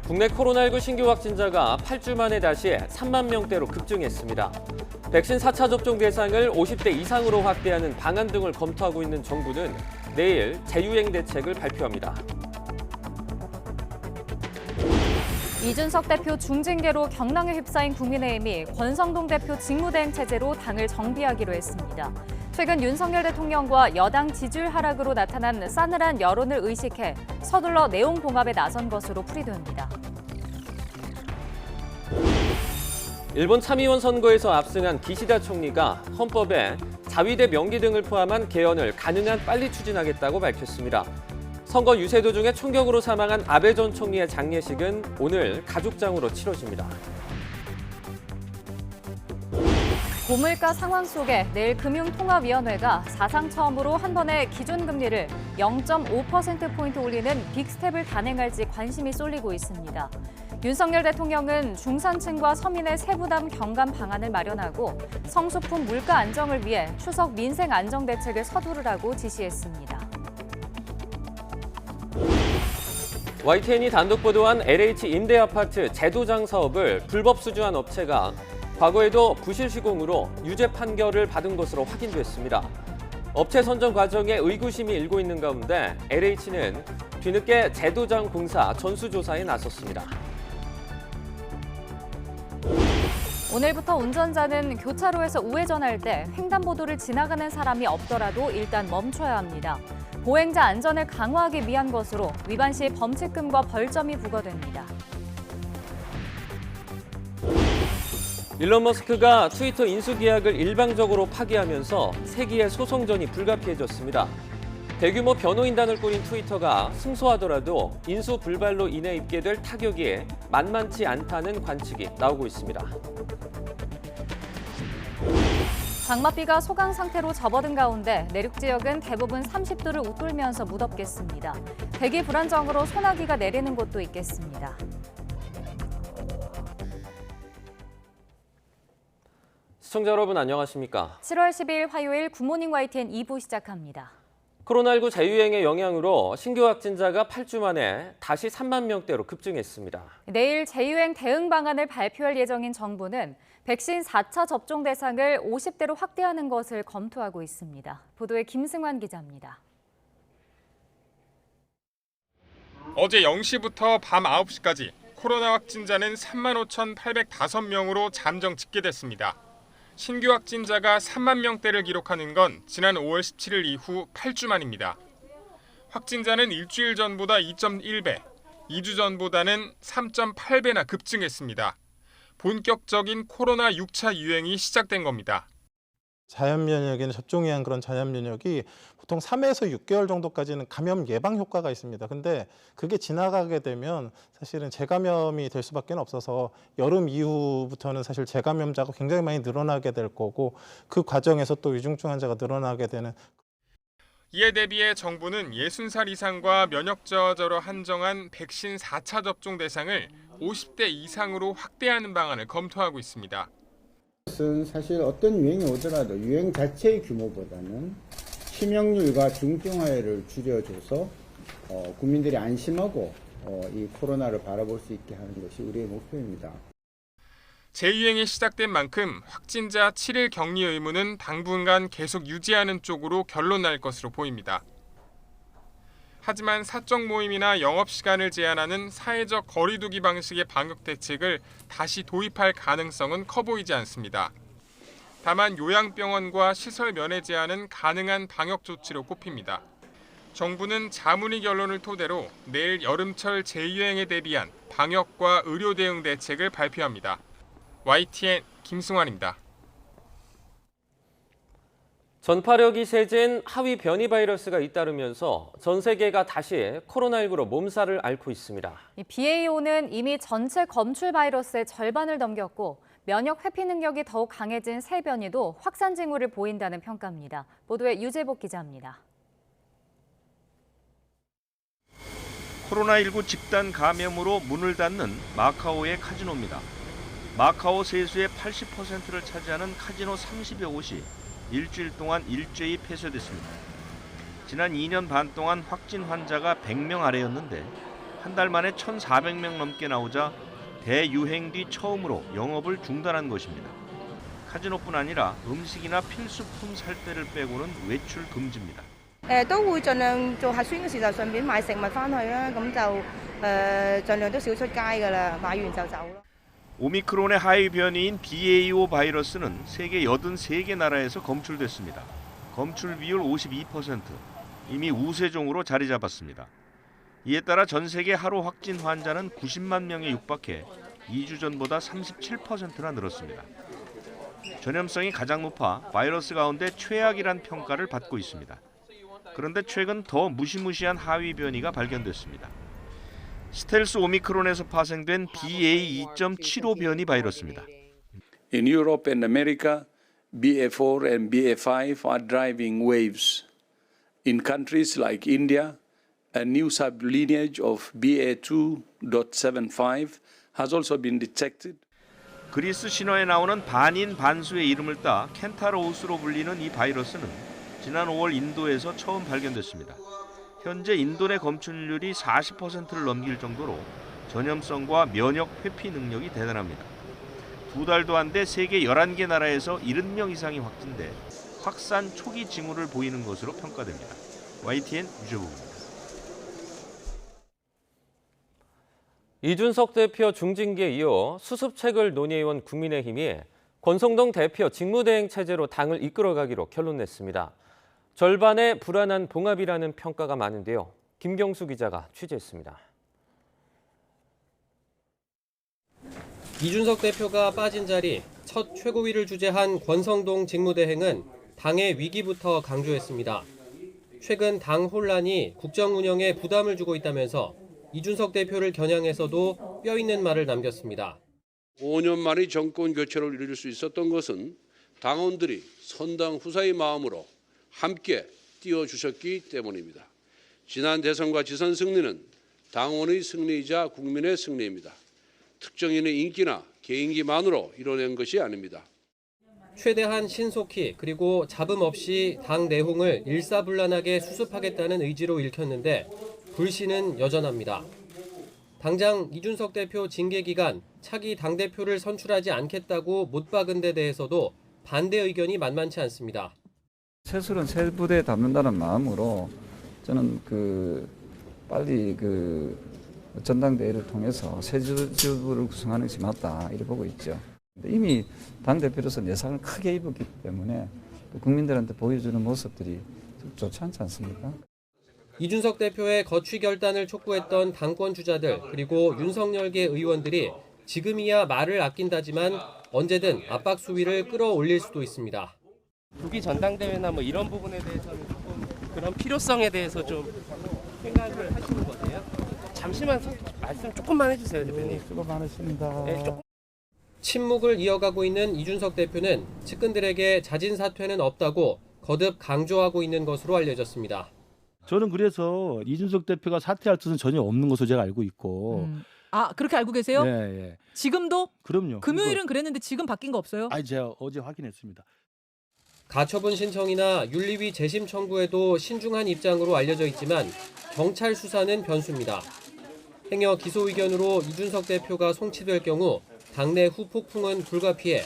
국내 코로나19 신규 확진자가 8주 만에 다시 3만 명대로 급증했습니다. 백신 4차 접종 대상을 50대 이상으로 확대하는 방안 등을 검토하고 있는 정부는 내일 재유행 대책을 발표합니다. 이준석 대표 중징계로 경랑에 휩싸인 국민의힘이 권성동 대표 직무대행 체제로 당을 정비하기로 했습니다. 최근 윤석열 대통령과 여당 지지율 하락으로 나타난 싸늘한 여론을 의식해 서둘러 내용 봉합에 나선 것으로 풀이됩니다. 일본 참의원 선거에서 압승한 기시다 총리가 헌법에 자위대 명기 등을 포함한 개헌을 가능한 빨리 추진하겠다고 밝혔습니다. 선거 유세 도중에 총격으로 사망한 아베 전 총리의 장례식은 오늘 가족장으로 치러집니다. 고물가 상황 속에 내일 금융통화위원회가 사상 처음으로 한 번에 기준금리를 0.5%포인트 올리는 빅스텝을 단행할지 관심이 쏠리고 있습니다. 윤석열 대통령은 중산층과 서민의 세부담 경감 방안을 마련하고 성소품 물가 안정을 위해 추석 민생 안정 대책을 서두르라고 지시했습니다. YTN이 단독 보도한 LH 임대아파트 재도장 사업을 불법 수주한 업체가 과거에도 부실 시공으로 유죄 판결을 받은 것으로 확인됐습니다. 업체 선정 과정에 의구심이 일고 있는 가운데 LH는 뒤늦게 재도장 공사 전수조사에 나섰습니다. 오늘부터 운전자는 교차로에서 우회전할 때 횡단보도를 지나가는 사람이 없더라도 일단 멈춰야 합니다. 보행자 안전을 강화하기 위한 것으로 위반 시 범칙금과 벌점이 부과됩니다. 일론 머스크가 트위터 인수 계약을 일방적으로 파기하면서 세기의 소송전이 불가피해졌습니다. 대규모 변호인단을 꾸린 트위터가 승소하더라도 인수 불발로 인해 입게 될 타격이 만만치 않다는 관측이 나오고 있습니다. 장맛비가 소강 상태로 접어든 가운데 내륙 지역은 대부분 30도를 웃돌면서 무덥겠습니다. 대기 불안정으로 소나기가 내리는 곳도 있겠습니다. 시청자 여러분 안녕하십니까? 7월 10일 화요일 굿모닝 YTN 2부 시작합니다. 코로나19 재유행의 영향으로 신규 확진자가 8주 만에 다시 3만 명대로 급증했습니다. 내일 재유행 대응 방안을 발표할 예정인 정부는 백신 4차 접종 대상을 50대로 확대하는 것을 검토하고 있습니다. 보도에 김승환 기자입니다. 어제 0시부터 밤 9시까지 코로나 확진자는 35,805명으로 잠정 집계됐습니다. 신규 확진자가 3만 명대를 기록하는 건 지난 5월 17일 이후 8주 만입니다. 확진자는 일주일 전보다 2.1배, 2주 전보다는 3.8배나 급증했습니다. 본격적인 코로나 6차 유행이 시작된 겁니다. 자연면역에는 접종에 의한 그런 자연면역이 보통 3에서 6개월 정도까지는 감염 예방 효과가 있습니다. 근데 그게 지나가게 되면 사실은 재감염이 될 수밖에 없어서 여름 이후부터는 사실 재감염자가 굉장히 많이 늘어나게 될 거고 그 과정에서 또 위중증 환자가 늘어나게 되는. 이에 대비해 정부는 60살 이상과 면역 저하자로 한정한 백신 4차 접종 대상을 50대 이상으로 확대하는 방안을 검토하고 있습니다. 것은 사실 어떤 유행이 오더라도 유행 자체의 규모보다는 치명률과 중증화율을 줄여줘서 국민들이 안심하고 이 코로나를 바라볼 수 있게 하는 것이 우리의 목표입니다. 재유행이 시작된 만큼 확진자 7일 격리 의무는 당분간 계속 유지하는 쪽으로 결론 날 것으로 보입니다. 하지만 사적 모임이나 영업시간을 제한하는 사회적 거리 두기 방식의 방역 대책을 다시 도입할 가능성은 커 보이지 않습니다. 다만 요양병원과 시설 면회 제한은 가능한 방역 조치로 꼽힙니다. 정부는 자문위 결론을 토대로 내일 여름철 재유행에 대비한 방역과 의료 대응 대책을 발표합니다. YTN 김승환입니다. 전파력이 세진 하위 변이 바이러스가 잇따르면서 전 세계가 다시 코로나19로 몸살을 앓고 있습니다. BA.5는 이미 전체 검출 바이러스의 절반을 넘겼고 면역 회피 능력이 더욱 강해진 새 변이도 확산 징후를 보인다는 평가입니다. 보도에 유재복 기자입니다. 코로나19 집단 감염으로 문을 닫는 마카오의 카지노입니다. 마카오 세수의 80%를 차지하는 카지노 30여 곳이 일주일 동안 일제히 폐쇄됐습니다. 지난 2년 반 동안 확진 환자가 100명 아래였는데 한 달 만에 1,400명 넘게 나오자 대유행 뒤 처음으로 영업을 중단한 것입니다. 카지노뿐 아니라 음식이나 필수품 살 때를 빼고는 외출 금지입니다. 都會盡量做核酸嘅時候順便買食物翻去啦，咁就盡量都少出街㗎啦，買完就走咯。 오미크론의 하위 변이인 BA.5 바이러스는 세계 83개 나라에서 검출됐습니다. 검출 비율 52%, 이미 우세종으로 자리 잡았습니다. 이에 따라 전 세계 하루 확진 환자는 90만 명에 육박해 2주 전보다 37%나 늘었습니다. 전염성이 가장 높아 바이러스 가운데 최악이란 평가를 받고 있습니다. 그런데 최근 더 무시무시한 하위 변이가 발견됐습니다. 스텔스 오미크론에서 파생된 BA.2.75 변이 바이러스입니다. In Europe and America, BA4 and BA5 are driving waves. In countries like India, a new sublineage of BA2.75 has also been detected. 그리스 신화에 나오는 반인 반수의 이름을 따 켄타로우스로 불리는 이 바이러스는 지난 5월 인도에서 처음 발견됐습니다. 현재 인도 내 검출률이 40%를 넘길 정도로 전염성과 면역 회피 능력이 대단합니다. 2달도 안 돼 세계 11개 나라에서 70명 이상이 확진돼 확산 초기 징후를 보이는 것으로 평가됩니다. YTN 유재국입니다. 이준석 대표 중징계 이후 수습책을 논의해온 국민의힘이 권성동 대표 직무대행 체제로 당을 이끌어가기로 결론냈습니다. 절반의 불안한 봉합이라는 평가가 많은데요. 김경수 기자가 취재했습니다. 이준석 대표가 빠진 자리, 첫 최고위를 주재한 권성동 직무대행은 당의 위기부터 강조했습니다. 최근 당 혼란이 국정 운영에 부담을 주고 있다면서 이준석 대표를 겨냥해서도 뼈 있는 말을 남겼습니다. 5년 만에 정권 교체를 이룰 수 있었던 것은 당원들이 선당 후사의 마음으로 함께 띄워주셨기 때문입니다. 지난 대선과 지선 승리는 당원의 승리이자 국민의 승리입니다. 특정인의 인기나 개인기만으로 이뤄낸 것이 아닙니다. 최대한 신속히 그리고 잡음 없이 당 내홍을 일사불란하게 수습하겠다는 의지로 읽혔는데 불신은 여전합니다. 당장 이준석 대표 징계 기간 차기 당대표를 선출하지 않겠다고 못 박은 데 대해서도 반대 의견이 만만치 않습니다. 세술은 새 부대에 담는다는 마음으로 저는 빨리 전당대회를 통해서 새 지도부를 구성하는 것이 맞다 이렇게 보고 있죠. 이미 당대표로서 내상을 크게 입었기 때문에 국민들한테 보여주는 모습들이 좋지 않지 않습니까? 이준석 대표의 거취 결단을 촉구했던 당권 주자들 그리고 윤석열계 의원들이 지금이야 말을 아낀다지만 언제든 압박 수위를 끌어올릴 수도 있습니다. 조기 전당대회나 뭐 이런 부분에 대해서는 조금 그런 필요성에 대해서 좀 생각을 하시는 거세요? 잠시만 말씀 조금만 해주세요, 대표님. 수고 많으십니다. 네, 조금. 침묵을 이어가고 있는 이준석 대표는 측근들에게 자진 사퇴는 없다고 거듭 강조하고 있는 것으로 알려졌습니다. 저는 그래서 이준석 대표가 사퇴할 뜻은 전혀 없는 것으로 제가 알고 있고. 아, 그렇게 알고 계세요? 네, 예. 지금도? 그럼요. 금요일은 그랬는데 지금 바뀐 거 없어요? 아니, 제가 어제 확인했습니다. 가처분 신청이나 윤리위 재심 청구에도 신중한 입장으로 알려져 있지만 경찰 수사는 변수입니다. 행여 기소 의견으로 이준석 대표가 송치될 경우 당내 후폭풍은 불가피해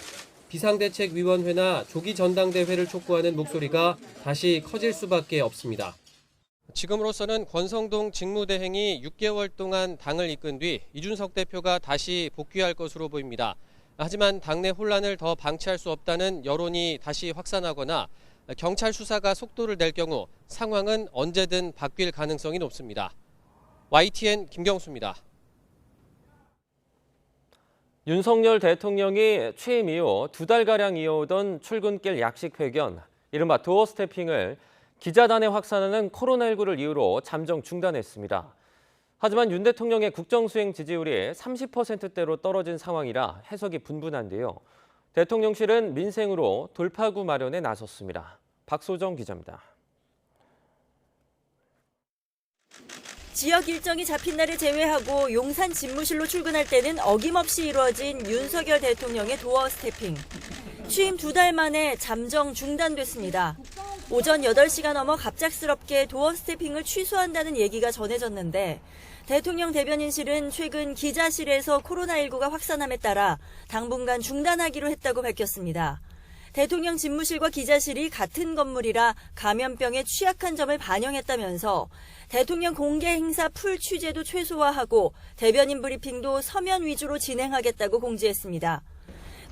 비상대책위원회나 조기 전당대회를 촉구하는 목소리가 다시 커질 수밖에 없습니다. 지금으로서는 권성동 직무대행이 6개월 동안 당을 이끈 뒤 이준석 대표가 다시 복귀할 것으로 보입니다. 하지만 당내 혼란을 더 방치할 수 없다는 여론이 다시 확산하거나 경찰 수사가 속도를 낼 경우 상황은 언제든 바뀔 가능성이 높습니다. YTN 김경수입니다. 윤석열 대통령이 취임 이후 2달가량 이어오던 출근길 약식 회견, 이른바 도어 스태핑을 기자단에 확산하는 코로나19를 이유로 잠정 중단했습니다. 하지만 윤 대통령의 국정수행 지지율이 30%대로 떨어진 상황이라 해석이 분분한데요. 대통령실은 민생으로 돌파구 마련에 나섰습니다. 박소정 기자입니다. 지역 일정이 잡힌 날을 제외하고 용산 집무실로 출근할 때는 어김없이 이루어진 윤석열 대통령의 도어 스태핑. 취임 2달 만에 잠정 중단됐습니다. 오전 8시가 넘어 갑작스럽게 도어 스태핑을 취소한다는 얘기가 전해졌는데 대통령 대변인실은 최근 기자실에서 코로나19가 확산함에 따라 당분간 중단하기로 했다고 밝혔습니다. 대통령 집무실과 기자실이 같은 건물이라 감염병에 취약한 점을 반영했다면서 대통령 공개 행사 풀 취재도 최소화하고 대변인 브리핑도 서면 위주로 진행하겠다고 공지했습니다.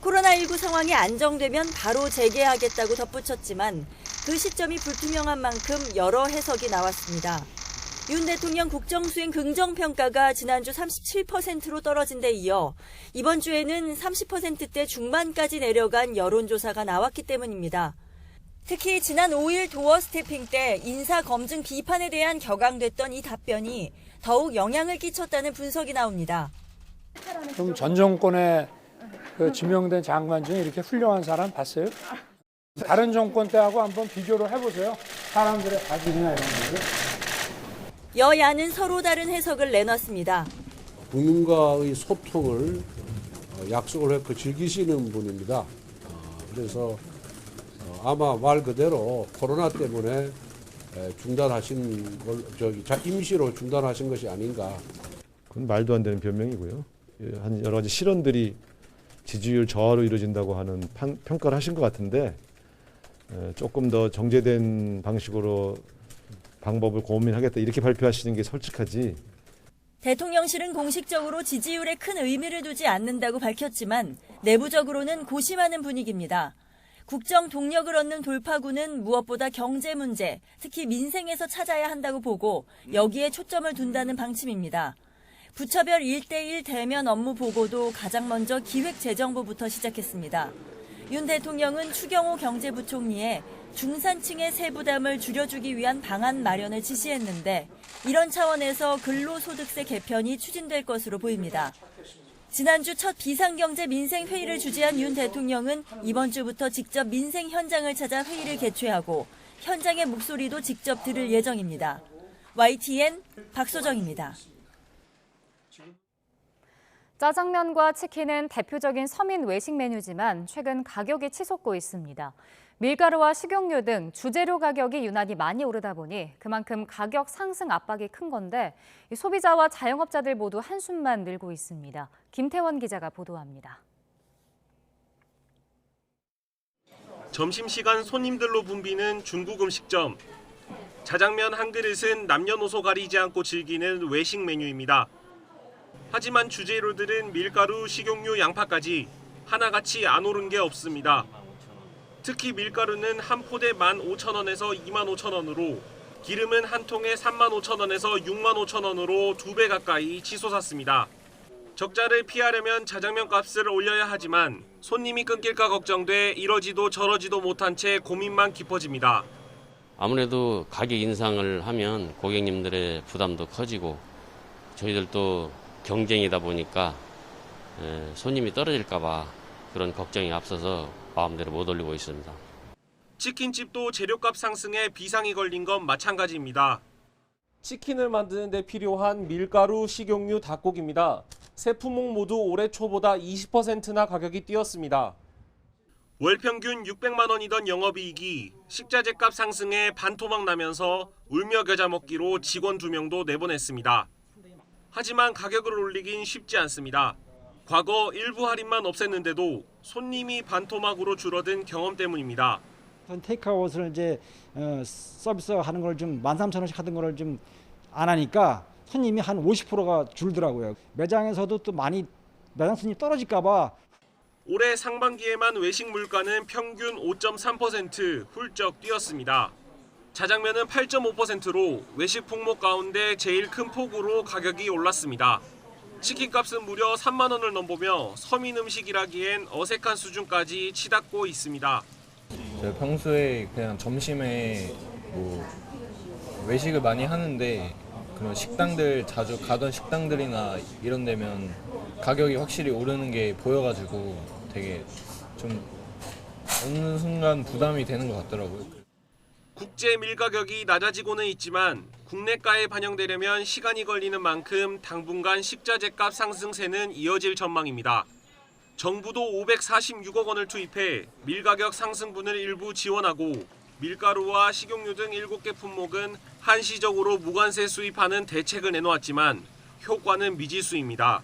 코로나19 상황이 안정되면 바로 재개하겠다고 덧붙였지만 그 시점이 불투명한 만큼 여러 해석이 나왔습니다. 윤 대통령 국정수행 긍정평가가 지난주 37%로 떨어진 데 이어 이번 주에는 30%대 중반까지 내려간 여론조사가 나왔기 때문입니다. 특히 지난 5일 도어 스태핑 때 인사검증 비판에 대한 격앙됐던 이 답변이 더욱 영향을 끼쳤다는 분석이 나옵니다. 그럼 전 정권에 지명된 장관 중에 이렇게 훌륭한 사람 봤어요? 다른 정권 때하고 한번 비교를 해보세요. 사람들의 가질이나 이런 거를. 여야는 서로 다른 해석을 내놨습니다. 국민과의 소통을 약속을 했고 즐기시는 분입니다. 그래서 아마 말 그대로 코로나 때문에 중단하신 걸 임시로 중단하신 것이 아닌가. 그건 말도 안 되는 변명이고요. 한 여러 가지 실언들이 지지율 저하로 이루어진다고 하는 평가를 하신 것 같은데 조금 더 정제된 방식으로 방법을 고민하겠다 이렇게 발표하시는 게 솔직하지. 대통령실은 공식적으로 지지율에 큰 의미를 두지 않는다고 밝혔지만 내부적으로는 고심하는 분위기입니다. 국정 동력을 얻는 돌파구는 무엇보다 경제 문제, 특히 민생에서 찾아야 한다고 보고 여기에 초점을 둔다는 방침입니다. 부처별 1대1 대면 업무 보고도 가장 먼저 기획재정부부터 시작했습니다. 윤 대통령은 추경호 경제부총리에 중산층의 세부담을 줄여주기 위한 방안 마련을 지시했는데 이런 차원에서 근로소득세 개편이 추진될 것으로 보입니다. 지난주 첫 비상경제 민생회의를 주재한 윤 대통령은 이번 주부터 직접 민생 현장을 찾아 회의를 개최하고 현장의 목소리도 직접 들을 예정입니다. YTN 박소정입니다. 짜장면과 치킨은 대표적인 서민 외식 메뉴지만 최근 가격이 치솟고 있습니다. 밀가루와 식용유 등 주재료 가격이 유난히 많이 오르다 보니 그만큼 가격 상승 압박이 큰 건데 소비자와 자영업자들 모두 한숨만 늘고 있습니다. 김태원 기자가 보도합니다. 점심시간 손님들로 붐비는 중국 음식점. 짜장면 한 그릇은 남녀노소 가리지 않고 즐기는 외식 메뉴입니다. 하지만 주재료들은 밀가루, 식용유, 양파까지 하나같이 안 오른 게 없습니다. 특히 밀가루는 한 포대 15,000원에서 25,000원으로 기름은 한 통에 35,000원에서 65,000원으로 2배 가까이 치솟았습니다. 적자를 피하려면 자장면 값을 올려야 하지만 손님이 끊길까 걱정돼 이러지도 저러지도 못한 채 고민만 깊어집니다. 아무래도 가격 인상을 하면 고객님들의 부담도 커지고 저희들도 경쟁이다 보니까 손님이 떨어질까 봐 그런 걱정이 앞서서 마음대로 못 올리고 있습니다. 치킨집도 재료값 상승에 비상이 걸린 건 마찬가지입니다. 치킨을 만드는 데 필요한 밀가루, 식용유, 닭고기입니다. 세 품목 모두 올해 초보다 20%나 가격이 뛰었습니다. 월 평균 600만 원이던 영업이익이 식자재값 상승에 반토막 나면서 울며 겨자 먹기로 직원 2명도 내보냈습니다. 하지만 가격을 올리긴 쉽지 않습니다. 과거 일부 할인만 없앴는데도 손님이 반토막으로 줄어든 경험 때문입니다. 테이크아웃을 이제 서비스하는 걸 좀 13,000원씩 하던 거를 좀 안 하니까 손님이 한 50%가 줄더라고요. 매장에서도 또 많이 매장 손님 떨어질까 봐. 올해 상반기에만 외식 물가는 평균 5.3% 훌쩍 뛰었습니다. 자장면은 8.5%로 외식 품목 가운데 제일 큰 폭으로 가격이 올랐습니다. 치킨값은 무려 3만 원을 넘보며 서민 음식이라기엔 어색한 수준까지 치닫고 있습니다. 평소에 그냥 점심에 외식을 많이 하는데 그런 식당들 자주 가던 식당들이나 이런 데면 가격이 확실히 오르는 게 보여가지고 되게 좀 어느 순간 부담이 되는 것 같더라고요. 국제 밀 가격이 낮아지고는 있지만 국내가에 반영되려면 시간이 걸리는 만큼 당분간 식자재값 상승세는 이어질 전망입니다. 정부도 546억 원을 투입해 밀 가격 상승분을 일부 지원하고 밀가루와 식용유 등 7개 품목은 한시적으로 무관세 수입하는 대책을 내놓았지만 효과는 미지수입니다.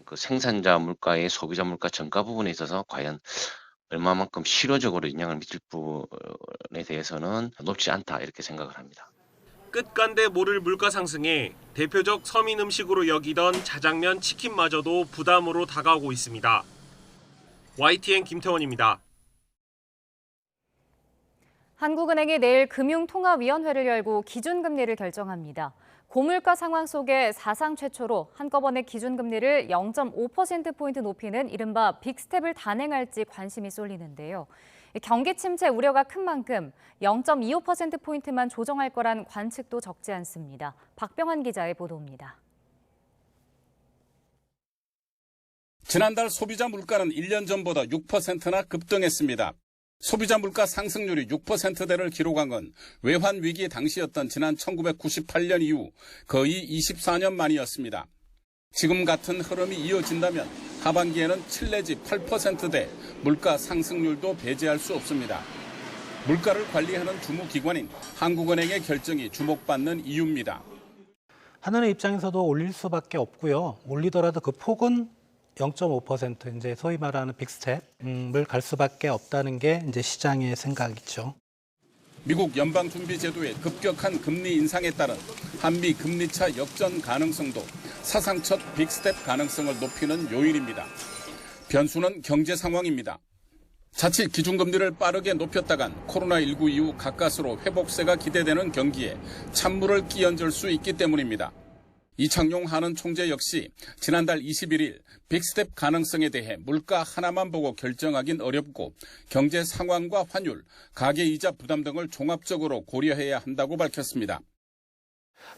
그 생산자 물가의 소비자 물가 정가 부분에 있어서 과연 얼마만큼 실효적으로 영향을 미칠 부분에 대해서는 높지 않다 이렇게 생각을 합니다. 끝간데 모를 물가 상승에 대표적 서민 음식으로 여기던 자장면, 치킨마저도 부담으로 다가오고 있습니다. YTN 김태원입니다. 한국은행이 내일 금융통화위원회를 열고 기준금리를 결정합니다. 고물가 상황 속에 사상 최초로 한꺼번에 기준금리를 0.5%포인트 높이는 이른바 빅스텝을 단행할지 관심이 쏠리는데요. 경기 침체 우려가 큰 만큼 0.25%포인트만 조정할 거란 관측도 적지 않습니다. 박병환 기자의 보도입니다. 지난달 소비자 물가는 1년 전보다 6%나 급등했습니다. 소비자 물가 상승률이 6%대를 기록한 건 외환 위기 당시였던 지난 1998년 이후 거의 24년 만이었습니다. 지금 같은 흐름이 이어진다면 하반기에는 7 내지 8%대 물가 상승률도 배제할 수 없습니다. 물가를 관리하는 주무기관인 한국은행의 결정이 주목받는 이유입니다. 한은의 입장에서도 올릴 수밖에 없고요. 올리더라도 그 폭은 0.5% 이제 소위 말하는 빅스텝을 갈 수밖에 없다는 게 이제 시장의 생각이죠. 미국 연방준비제도의 급격한 금리 인상에 따른 한미 금리차 역전 가능성도 사상 첫 빅스텝 가능성을 높이는 요인입니다. 변수는 경제 상황입니다. 자칫 기준금리를 빠르게 높였다간 코로나19 이후 가까스로 회복세가 기대되는 경기에 찬물을 끼얹을 수 있기 때문입니다. 이창용 한은 총재 역시 지난달 21일 빅스텝 가능성에 대해 물가 하나만 보고 결정하긴 어렵고 경제 상황과 환율, 가계이자 부담 등을 종합적으로 고려해야 한다고 밝혔습니다.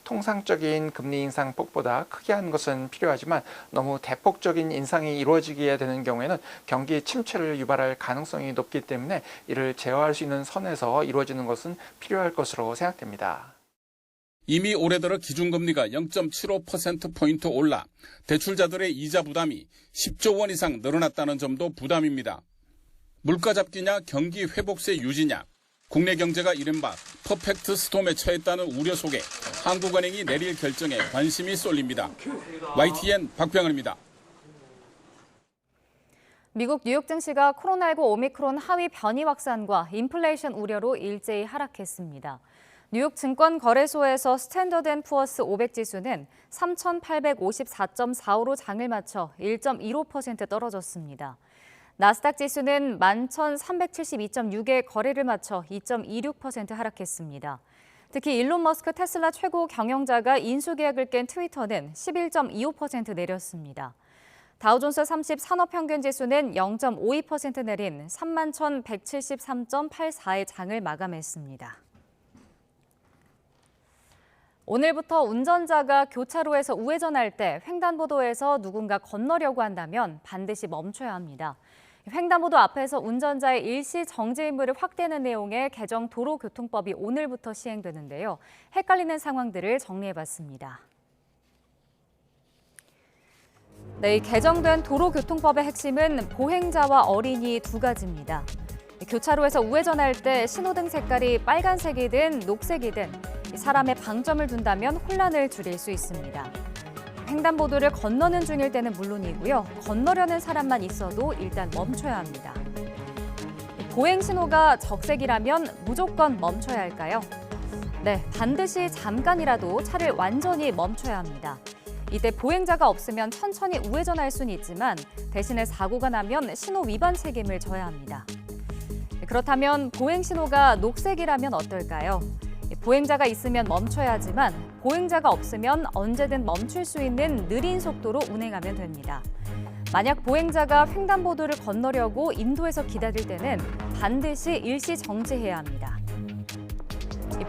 통상적인 금리 인상 폭보다 크게 하는 것은 필요하지만 너무 대폭적인 인상이 이루어지게 되는 경우에는 경기 침체를 유발할 가능성이 높기 때문에 이를 제어할 수 있는 선에서 이루어지는 것은 필요할 것으로 생각됩니다. 이미 올해 들어 기준금리가 0.75%포인트 올라 대출자들의 이자 부담이 10조 원 이상 늘어났다는 점도 부담입니다. 물가 잡기냐 경기 회복세 유지냐, 국내 경제가 이른바 퍼펙트 스톰에 처했다는 우려 속에 한국은행이 내릴 결정에 관심이 쏠립니다. YTN 박병헌입니다. 미국 뉴욕 증시가 코로나19 오미크론 하위 변이 확산과 인플레이션 우려로 일제히 하락했습니다. 뉴욕 증권거래소에서 스탠더드 앤 푸어스 500 지수는 3,854.45로 장을 마쳐 1.15% 떨어졌습니다. 나스닥 지수는 11,372.6의 거래를 마쳐 2.26% 하락했습니다. 특히 일론 머스크 테슬라 최고 경영자가 인수계약을 깬 트위터는 11.25% 내렸습니다. 다우존스 30 산업평균 지수는 0.52% 내린 31,173.84의 장을 마감했습니다. 오늘부터 운전자가 교차로에서 우회전할 때 횡단보도에서 누군가 건너려고 한다면 반드시 멈춰야 합니다. 횡단보도 앞에서 운전자의 일시 정지 의무를 확대하는 내용의 개정 도로교통법이 오늘부터 시행되는데요. 헷갈리는 상황들을 정리해봤습니다. 네, 이 개정된 도로교통법의 핵심은 보행자와 어린이 두 가지입니다. 교차로에서 우회전할 때 신호등 색깔이 빨간색이든 녹색이든 사람의 방점을 둔다면 혼란을 줄일 수 있습니다. 횡단보도를 건너는 중일 때는 물론이고요. 건너려는 사람만 있어도 일단 멈춰야 합니다. 보행 신호가 적색이라면 무조건 멈춰야 할까요? 네, 반드시 잠깐이라도 차를 완전히 멈춰야 합니다. 이때 보행자가 없으면 천천히 우회전할 수는 있지만 대신에 사고가 나면 신호 위반 책임을 져야 합니다. 그렇다면 보행 신호가 녹색이라면 어떨까요? 보행자가 있으면 멈춰야 하지만 보행자가 없으면 언제든 멈출 수 있는 느린 속도로 운행하면 됩니다. 만약 보행자가 횡단보도를 건너려고 인도에서 기다릴 때는 반드시 일시 정지해야 합니다.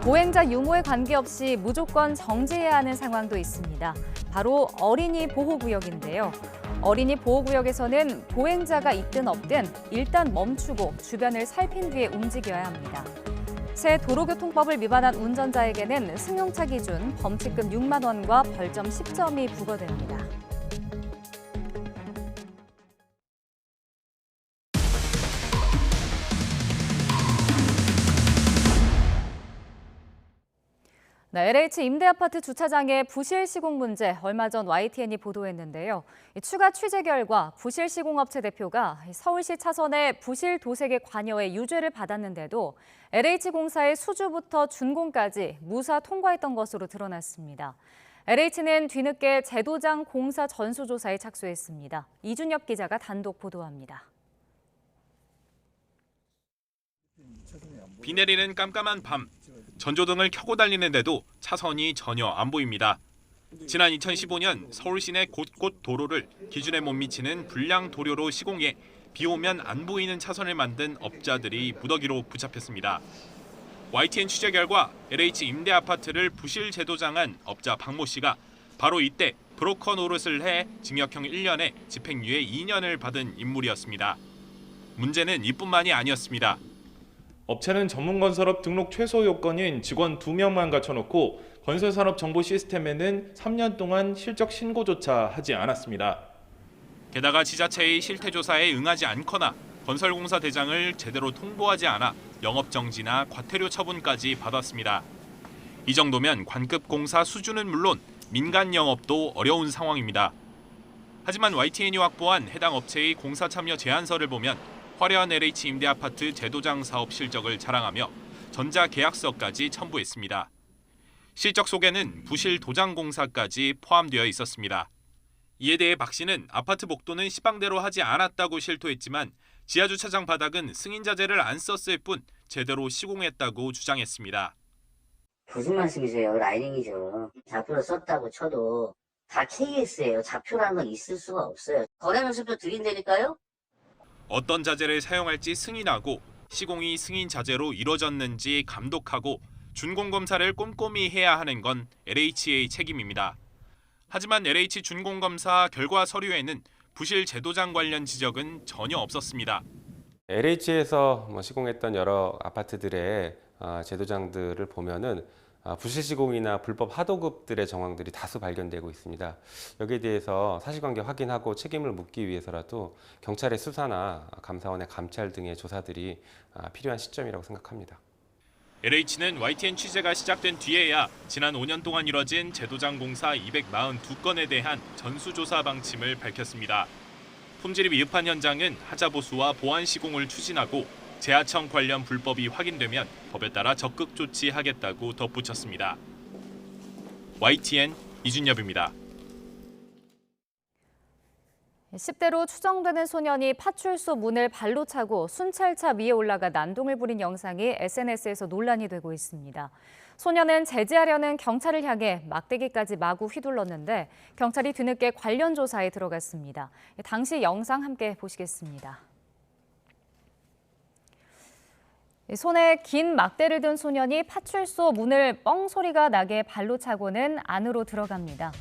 보행자 유무에 관계없이 무조건 정지해야 하는 상황도 있습니다. 바로 어린이 보호구역인데요. 어린이 보호구역에서는 보행자가 있든 없든 일단 멈추고 주변을 살핀 뒤에 움직여야 합니다. 새 도로교통법을 위반한 운전자에게는 승용차 기준 범칙금 6만 원과 벌점 10점이 부과됩니다. 네, LH 임대아파트 주차장의 부실 시공 문제 얼마 전 YTN이 보도했는데요. 추가 취재 결과 부실 시공업체 대표가 서울시 차선의 부실 도색의 관여에 유죄를 받았는데도 LH공사의 수주부터 준공까지 무사 통과했던 것으로 드러났습니다. LH는 뒤늦게 제도장 공사 전수조사에 착수했습니다. 이준엽 기자가 단독 보도합니다. 비 내리는 깜깜한 밤, 전조등을 켜고 달리는데도 차선이 전혀 안 보입니다. 지난 2015년 서울 시내 곳곳 도로를 기준에 못 미치는 불량 도료로 시공해 비 오면 안 보이는 차선을 만든 업자들이 무더기로 붙잡혔습니다. YTN 취재 결과 LH 임대 아파트를 부실 제도장한 업자 박모 씨가 바로 이때 브로커 노릇을 해 징역형 1년에 집행유예 2년을 받은 인물이었습니다. 문제는 이뿐만이 아니었습니다. 업체는 전문건설업 등록 최소 요건인 직원 2명만 갖춰놓고 건설산업 정보 시스템에는 3년 동안 실적 신고조차 하지 않았습니다. 게다가 지자체의 실태조사에 응하지 않거나 건설공사 대장을 제대로 통보하지 않아 영업정지나 과태료 처분까지 받았습니다. 이 정도면 관급 공사 수주는 물론 민간 영업도 어려운 상황입니다. 하지만 YTN이 확보한 해당 업체의 공사 참여 제안서를 보면 화려한 LH 임대아파트 제도장 사업 실적을 자랑하며 전자계약서까지 첨부했습니다. 실적 속에는 부실 도장 공사까지 포함되어 있었습니다. 이에 대해 박 씨는 아파트 복도는 시방대로 하지 않았다고 실토했지만 지하주차장 바닥은 승인자재를 안 썼을 뿐 제대로 시공했다고 주장했습니다. 무슨 말씀이세요? 라이닝이죠. 좌표를 썼다고 쳐도 다 KS예요. 좌표라는 건 있을 수가 없어요. 거래 면접도 드린다니까요? 어떤 자재를 사용할지 승인하고 시공이 승인 자재로 이뤄졌는지 감독하고 준공검사를 꼼꼼히 해야 하는 건 LH의 책임입니다. 하지만 LH 준공검사 결과 서류에는 부실 제도장 관련 지적은 전혀 없었습니다. LH에서 시공했던 여러 아파트들의 제도장들을 보면은 부실 시공이나 불법 하도급들의 정황들이 다수 발견되고 있습니다. 여기에 대해서 사실관계 확인하고 책임을 묻기 위해서라도 경찰의 수사나 감사원의 감찰 등의 조사들이 필요한 시점이라고 생각합니다. LH는 YTN 취재가 시작된 뒤에야 지난 5년 동안 이뤄진 제도장 공사 242건에 대한 전수조사 방침을 밝혔습니다. 품질이 미흡한 현장은 하자 보수와 보완 시공을 추진하고 재하청 관련 불법이 확인되면 법에 따라 적극 조치하겠다고 덧붙였습니다. YTN 이준엽입니다. 10대로 추정되는 소년이 파출소 문을 발로 차고 순찰차 위에 올라가 난동을 부린 영상이 SNS에서 논란이 되고 있습니다. 소년은 제지하려는 경찰을 향해 막대기까지 마구 휘둘렀는데 경찰이 뒤늦게 관련 조사에 들어갔습니다. 당시 영상 함께 보시겠습니다. 손에 긴 막대를 든 소년이 파출소 문을 뻥 소리가 나게 발로 차고는 안으로 들어갑니다.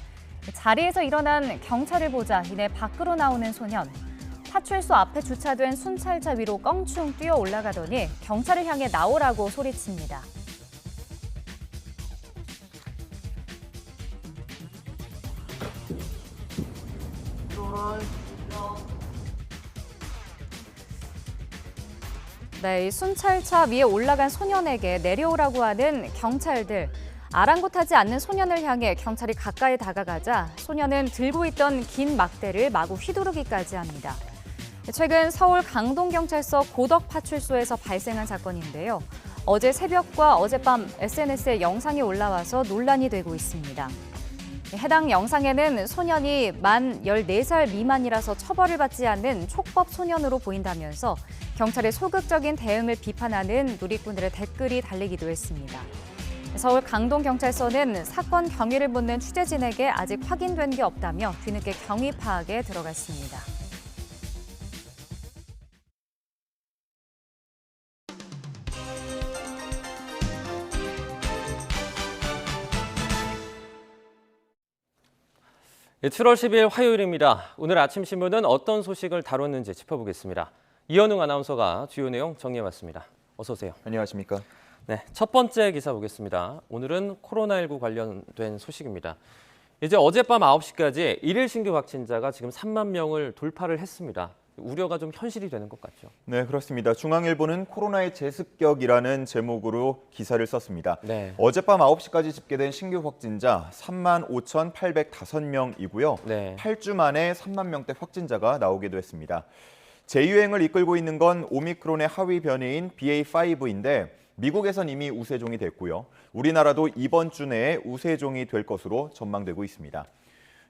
자리에서 일어난 경찰을 보자 이내 밖으로 나오는 소년. 파출소 앞에 주차된 순찰차 위로 껑충 뛰어 올라가더니 경찰을 향해 나오라고 소리칩니다. 네, 이 순찰차 위에 올라간 소년에게 내려오라고 하는 경찰들. 아랑곳하지 않는 소년을 향해 경찰이 가까이 다가가자 소년은 들고 있던 긴 막대를 마구 휘두르기까지 합니다. 최근 서울 강동경찰서 고덕파출소에서 발생한 사건인데요. 어제 새벽과 어젯밤 SNS에 영상이 올라와서 논란이 되고 있습니다. 해당 영상에는 소년이 만 14살 미만이라서 처벌을 받지 않는 촉법 소년으로 보인다면서 경찰의 소극적인 대응을 비판하는 누리꾼들의 댓글이 달리기도 했습니다. 서울 강동경찰서는 사건 경위를 묻는 취재진에게 아직 확인된 게 없다며 뒤늦게 경위 파악에 들어갔습니다. 네, 7월 10일 화요일입니다. 오늘 아침 신문은 어떤 소식을 다뤘는지 짚어보겠습니다. 이현웅 아나운서가 주요 내용 정리해왔습니다. 어서 오세요. 안녕하십니까. 네, 첫 번째 기사 보겠습니다. 오늘은 코로나19 관련된 소식입니다. 이제 어젯밤 9시까지 일일 신규 확진자가 지금 3만 명을 돌파를 했습니다. 우려가 좀 현실이 되는 것 같죠. 네, 그렇습니다. 중앙일보는 코로나의 제습격이라는 제목으로 기사를 썼습니다. 네. 어젯밤 9시까지 집계된 신규 확진자 35,805명이고요. 네. 8주 만에 3만 명대 확진자가 나오기도 했습니다. 재유행을 이끌고 있는 건 오미크론의 하위 변이인 BA.5인데 미국에선 이미 우세종이 됐고요. 우리나라도 이번 주 내에 우세종이 될 것으로 전망되고 있습니다.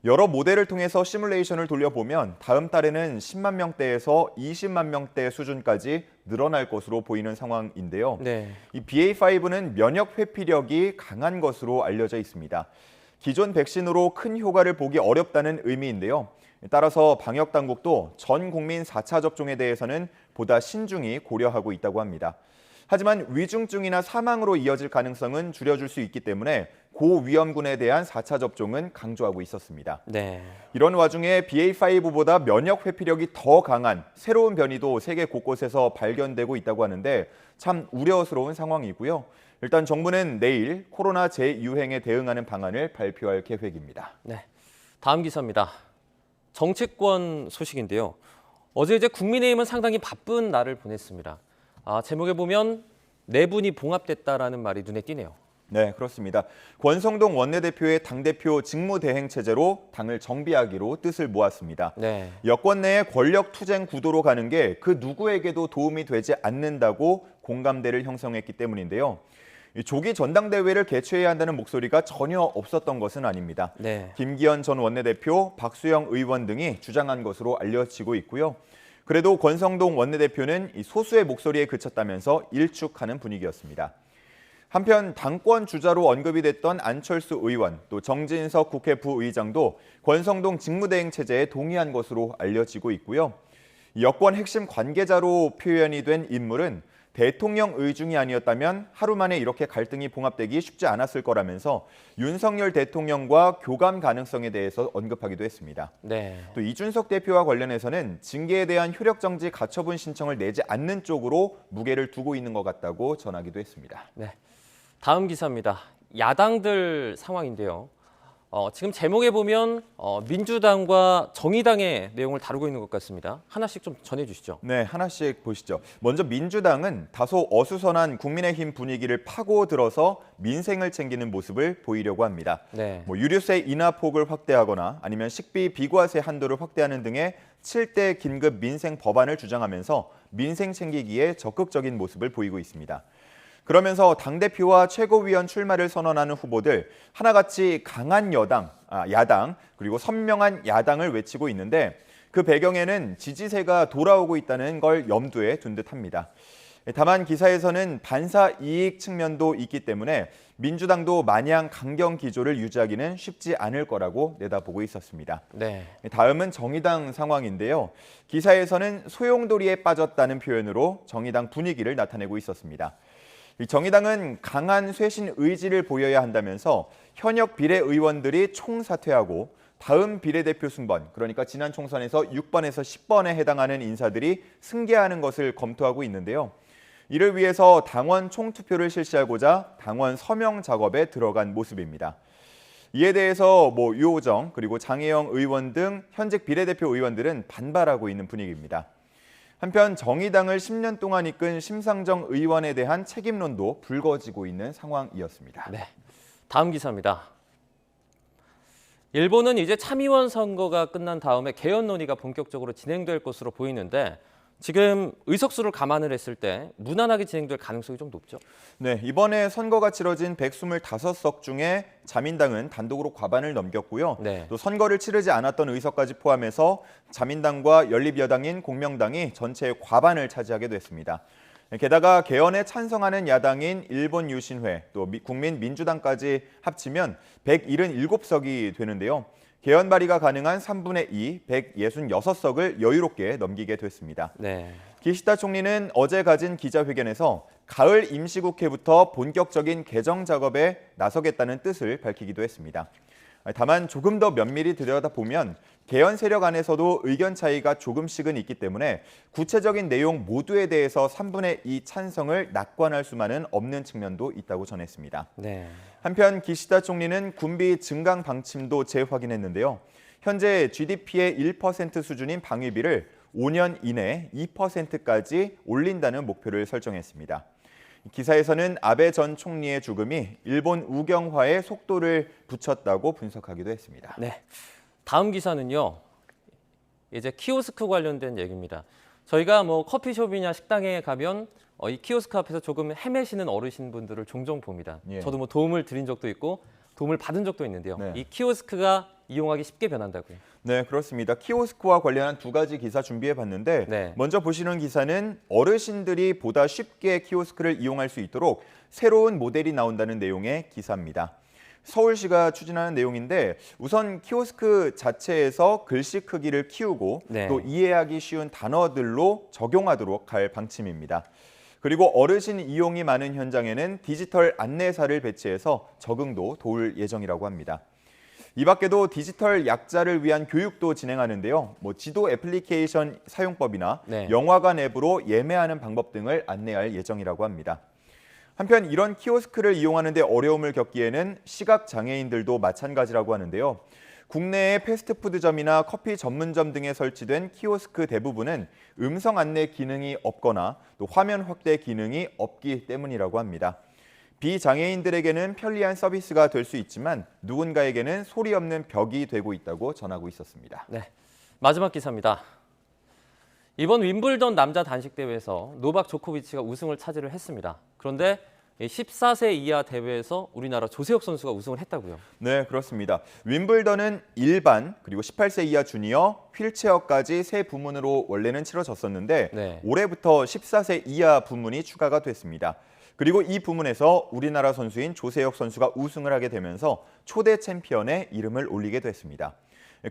여러 모델을 통해서 시뮬레이션을 돌려보면 다음 달에는 10만 명대에서 20만 명대 수준까지 늘어날 것으로 보이는 상황인데요. 네. 이 BA.5는 면역 회피력이 강한 것으로 알려져 있습니다. 기존 백신으로 큰 효과를 보기 어렵다는 의미인데요. 따라서 방역 당국도 전 국민 4차 접종에 대해서는 보다 신중히 고려하고 있다고 합니다. 하지만 위중증이나 사망으로 이어질 가능성은 줄여줄 수 있기 때문에 고위험군에 대한 4차 접종은 강조하고 있었습니다. 네. 이런 와중에 BA.5보다 면역 회피력이 더 강한 새로운 변이도 세계 곳곳에서 발견되고 있다고 하는데 참 우려스러운 상황이고요. 일단 정부는 내일 코로나 재유행에 대응하는 방안을 발표할 계획입니다. 네. 다음 기사입니다. 정치권 소식인데요. 어제 이제 국민의힘은 상당히 바쁜 날을 보냈습니다. 제목에 보면 네 분이 봉합됐다라는 말이 눈에 띄네요. 네, 그렇습니다. 권성동 원내대표의 당대표 직무대행 체제로 당을 정비하기로 뜻을 모았습니다. 네. 여권 내의 권력 투쟁 구도로 가는 게 그 누구에게도 도움이 되지 않는다고 공감대를 형성했기 때문인데요. 조기 전당대회를 개최해야 한다는 목소리가 전혀 없었던 것은 아닙니다. 네. 김기현 전 원내대표, 박수영 의원 등이 주장한 것으로 알려지고 있고요. 그래도 권성동 원내대표는 이 소수의 목소리에 그쳤다면서 일축하는 분위기였습니다. 한편 당권 주자로 언급이 됐던 안철수 의원, 또 정진석 국회 부의장도 권성동 직무대행 체제에 동의한 것으로 알려지고 있고요. 여권 핵심 관계자로 표현이 된 인물은 대통령 의중이 아니었다면 하루 만에 이렇게 갈등이 봉합되기 쉽지 않았을 거라면서 윤석열 대통령과 교감 가능성에 대해서 언급하기도 했습니다. 네. 또 이준석 대표와 관련해서는 징계에 대한 효력정지 가처분 신청을 내지 않는 쪽으로 무게를 두고 있는 것 같다고 전하기도 했습니다. 네. 다음 기사입니다. 야당들 상황인데요. 지금 제목에 보면 민주당과 정의당의 내용을 다루고 있는 것 같습니다. 하나씩 좀 전해주시죠. 네, 하나씩 보시죠. 먼저 민주당은 다소 어수선한 국민의힘 분위기를 파고들어서 민생을 챙기는 모습을 보이려고 합니다. 네. 유류세 인하폭을 확대하거나 아니면 식비 비과세 한도를 확대하는 등의 7대 긴급 민생 법안을 주장하면서 민생 챙기기에 적극적인 모습을 보이고 있습니다. 그러면서 당대표와 최고위원 출마를 선언하는 후보들 하나같이 강한 야당 그리고 선명한 야당을 외치고 있는데 그 배경에는 지지세가 돌아오고 있다는 걸 염두에 둔 듯합니다. 다만 기사에서는 반사 이익 측면도 있기 때문에 민주당도 마냥 강경 기조를 유지하기는 쉽지 않을 거라고 내다보고 있었습니다. 네. 다음은 정의당 상황인데요. 기사에서는 소용돌이에 빠졌다는 표현으로 정의당 분위기를 나타내고 있었습니다. 정의당은 강한 쇄신 의지를 보여야 한다면서 현역 비례의원들이 총사퇴하고 다음 비례대표 순번, 그러니까 지난 총선에서 6번에서 10번에 해당하는 인사들이 승계하는 것을 검토하고 있는데요. 이를 위해서 당원 총투표를 실시하고자 당원 서명 작업에 들어간 모습입니다. 이에 대해서 유호정 그리고 장혜영 의원 등 현직 비례대표 의원들은 반발하고 있는 분위기입니다. 한편 정의당을 10년 동안 이끈 심상정 의원에 대한 책임론도 불거지고 있는 상황이었습니다. 네, 다음 기사입니다. 일본은 이제 참의원 선거가 끝난 다음에 개헌 논의가 본격적으로 진행될 것으로 보이는데 지금 의석수를 감안을 했을 때 무난하게 진행될 가능성이 좀 높죠? 네, 이번에 선거가 치러진 125석 중에 자민당은 단독으로 과반을 넘겼고요. 네. 또 선거를 치르지 않았던 의석까지 포함해서 자민당과 연립여당인 공명당이 전체의 과반을 차지하게 됐습니다. 게다가 개헌에 찬성하는 야당인 일본 유신회, 또 국민민주당까지 합치면 177석이 되는데요. 개헌 발의가 가능한 3분의 2, 166석을 여유롭게 넘기게 됐습니다. 네. 기시다 총리는 어제 가진 기자회견에서 가을 임시국회부터 본격적인 개정 작업에 나서겠다는 뜻을 밝히기도 했습니다. 다만 조금 더 면밀히 들여다보면 개헌 세력 안에서도 의견 차이가 조금씩은 있기 때문에 구체적인 내용 모두에 대해서 3분의 2 찬성을 낙관할 수만은 없는 측면도 있다고 전했습니다. 네. 한편 기시다 총리는 군비 증강 방침도 재확인했는데요. 현재 GDP의 1% 수준인 방위비를 5년 이내 2%까지 올린다는 목표를 설정했습니다. 기사에서는 아베 전 총리의 죽음이 일본 우경화의 속도를 붙였다고 분석하기도 했습니다. 네, 다음 기사는요. 이제 키오스크 관련된 얘기입니다. 저희가 뭐 커피숍이냐 식당에 가면 이 키오스크 앞에서 조금 헤매시는 어르신분들을 종종 봅니다. 예. 저도 뭐 도움을 드린 적도 있고 도움을 받은 적도 있는데요. 네. 이 키오스크가 이용하기 쉽게 변한다고요. 네, 그렇습니다. 키오스크와 관련한 두 가지 기사 준비해봤는데 네. 먼저 보시는 기사는 어르신들이 보다 쉽게 키오스크를 이용할 수 있도록 새로운 모델이 나온다는 내용의 기사입니다. 서울시가 추진하는 내용인데 우선 키오스크 자체에서 글씨 크기를 키우고 네. 또 이해하기 쉬운 단어들로 적용하도록 할 방침입니다. 그리고 어르신 이용이 많은 현장에는 디지털 안내사를 배치해서 적응도 도울 예정이라고 합니다. 이 밖에도 디지털 약자를 위한 교육도 진행하는데요. 지도 애플리케이션 사용법이나 네. 영화관 앱으로 예매하는 방법 등을 안내할 예정이라고 합니다. 한편 이런 키오스크를 이용하는 데 어려움을 겪기에는 시각 장애인들도 마찬가지라고 하는데요. 국내의 패스트푸드점이나 커피 전문점 등에 설치된 키오스크 대부분은 음성 안내 기능이 없거나 또 화면 확대 기능이 없기 때문이라고 합니다. 비장애인들에게는 편리한 서비스가 될 수 있지만 누군가에게는 소리 없는 벽이 되고 있다고 전하고 있었습니다. 네, 마지막 기사입니다. 이번 윈블던 남자 단식 대회에서 노박 조코비치가 우승을 차지를 했습니다. 그런데 14세 이하 대회에서 우리나라 조세혁 선수가 우승을 했다고요. 네, 그렇습니다. 윈블던은 일반 그리고 18세 이하 주니어, 휠체어까지 세 부문으로 원래는 치러졌었는데 네. 올해부터 14세 이하 부문이 추가가 됐습니다. 그리고 이 부문에서 우리나라 선수인 조세혁 선수가 우승을 하게 되면서 초대 챔피언의 이름을 올리게 됐습니다.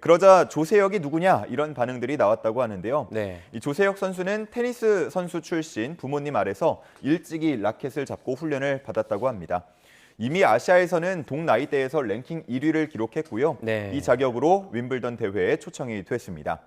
그러자 조세혁이 누구냐 이런 반응들이 나왔다고 하는데요. 네. 이 조세혁 선수는 테니스 선수 출신 부모님 아래서 일찍이 라켓을 잡고 훈련을 받았다고 합니다. 이미 아시아에서는 동나이대에서 랭킹 1위를 기록했고요. 네. 이 자격으로 윈블던 대회에 초청이 됐습니다.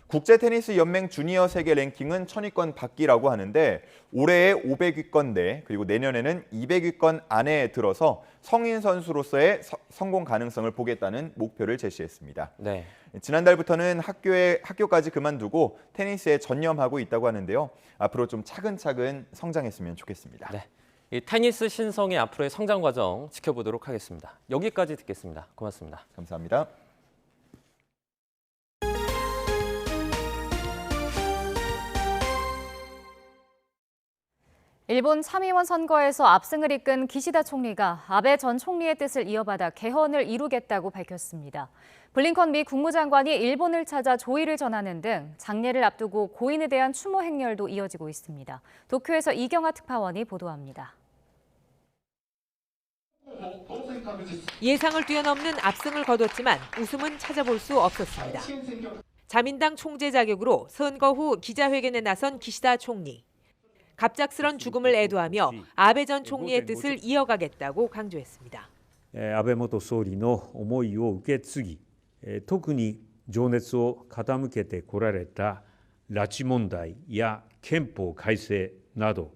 국제 테니스 연맹 주니어 세계 랭킹은 1000위권 밖이라고 하는데 올해에 500위권 내 그리고 내년에는 200위권 안에 들어서 성인 선수로서의 성공 가능성을 보겠다는 목표를 제시했습니다. 네. 지난달부터는 학교까지 그만두고 테니스에 전념하고 있다고 하는데요. 앞으로 좀 차근차근 성장했으면 좋겠습니다. 네. 이 테니스 신성의 앞으로의 성장 과정 지켜보도록 하겠습니다. 여기까지 듣겠습니다. 고맙습니다. 감사합니다. 일본 참의원 선거에서 압승을 이끈 기시다 총리가 아베 전 총리의 뜻을 이어받아 개헌을 이루겠다고 밝혔습니다. 블링컨 미 국무장관이 일본을 찾아 조의를 전하는 등 장례를 앞두고 고인에 대한 추모 행렬도 이어지고 있습니다. 도쿄에서 이경아 특파원이 보도합니다. 예상을 뛰어넘는 압승을 거뒀지만 웃음은 찾아볼 수 없었습니다. 자민당 총재 자격으로 선거 후 기자회견에 나선 기시다 총리. 갑작스런 죽음을 애도하며 아베 전 총리의 뜻을 이어가겠다고 강조했습니다. 安倍元総理の思いを受け継ぎ、特に情熱を傾けてこられた拉致問題や憲法改正など、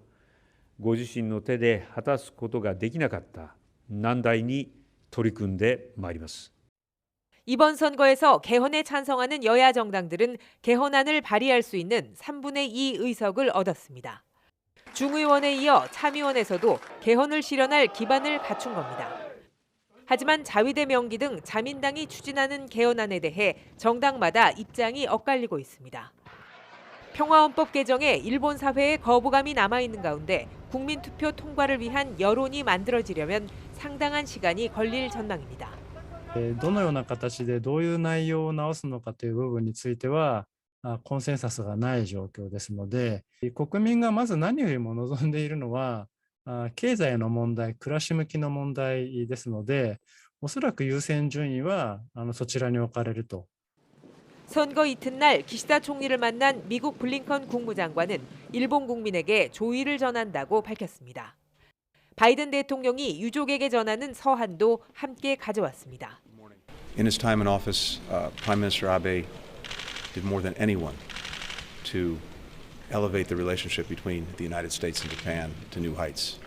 ご自身の手で果たすことができなかった難題に取り組んでまいります。 이번 선거에서 개헌에 찬성하는 여야 정당들은 개헌안을 발의할 수 있는 3분의 2 의석을 얻었습니다. 중의원에 이어 참의원에서도 개헌을 실현할 기반을 갖춘 겁니다. 하지만 자위대 명기 등 자민당이 추진하는 개헌안에 대해 정당마다 입장이 엇갈리고 있습니다. 평화헌법 개정에 일본 사회에 거부감이 남아있는 가운데 국민투표 통과를 위한 여론이 만들어지려면 상당한 시간이 걸릴 전망입니다. どのような形でどういう内容を直すのかという部分についてはコンセンサスがない状況ですので、国民がまず何よりも望んでいるのは経済の問題、暮らし向きの問題ですので、おそらく優先順位はそちらに置かれると。 선거 이튿날 기시다 총리를 만난 미국 블링컨 국무장관은 일본 국민에게 조의를 전한다고 밝혔습니다. 바이든 대통령이 유족에게 전하는 서한도 함께 가져왔습니다. In his time in office, Prime Minister Abe did more than anyone to elevate the relationship between the United States and Japan to new heights.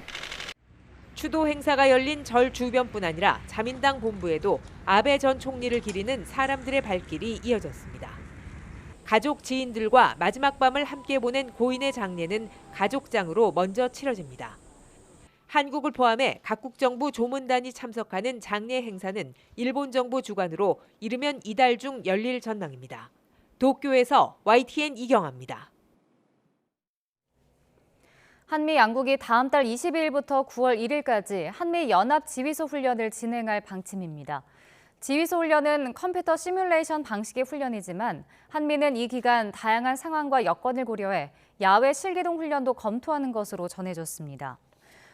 추도 행사가 열린 절 주변뿐 아니라 자민당 본부에도 아베 전 총리를 기리는 사람들의 발길이 이어졌습니다. 가족 지인들과 마지막 밤을 함께 보낸 고인의 장례는 가족장으로 먼저 치러집니다. 한국을 포함해 각국 정부 조문단이 참석하는 장례 행사는 일본 정부 주관으로 이르면 이달 중 열릴 전망입니다. 도쿄에서 YTN 이경아입니다. 한미 양국이 다음 달 22일부터 9월 1일까지 한미 연합 지휘소 훈련을 진행할 방침입니다. 지휘소 훈련은 컴퓨터 시뮬레이션 방식의 훈련이지만 한미는 이 기간 다양한 상황과 여건을 고려해 야외 실기동 훈련도 검토하는 것으로 전해졌습니다.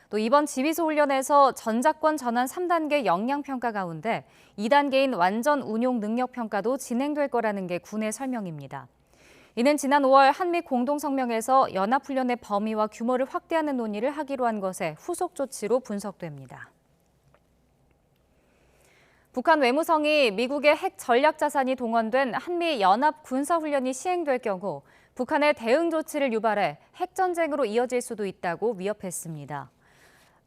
또 이번 지휘소 훈련에서 전작권 전환 3단계 역량평가 가운데 2단계인 완전 운용 능력평가도 진행될 거라는 게 군의 설명입니다. 이는 지난 5월 한미 공동성명에서 연합훈련의 범위와 규모를 확대하는 논의를 하기로 한 것의 후속 조치로 분석됩니다. 북한 외무성이 미국의 핵 전략 자산이 동원된 한미 연합 군사훈련이 시행될 경우 북한의 대응 조치를 유발해 핵전쟁으로 이어질 수도 있다고 위협했습니다.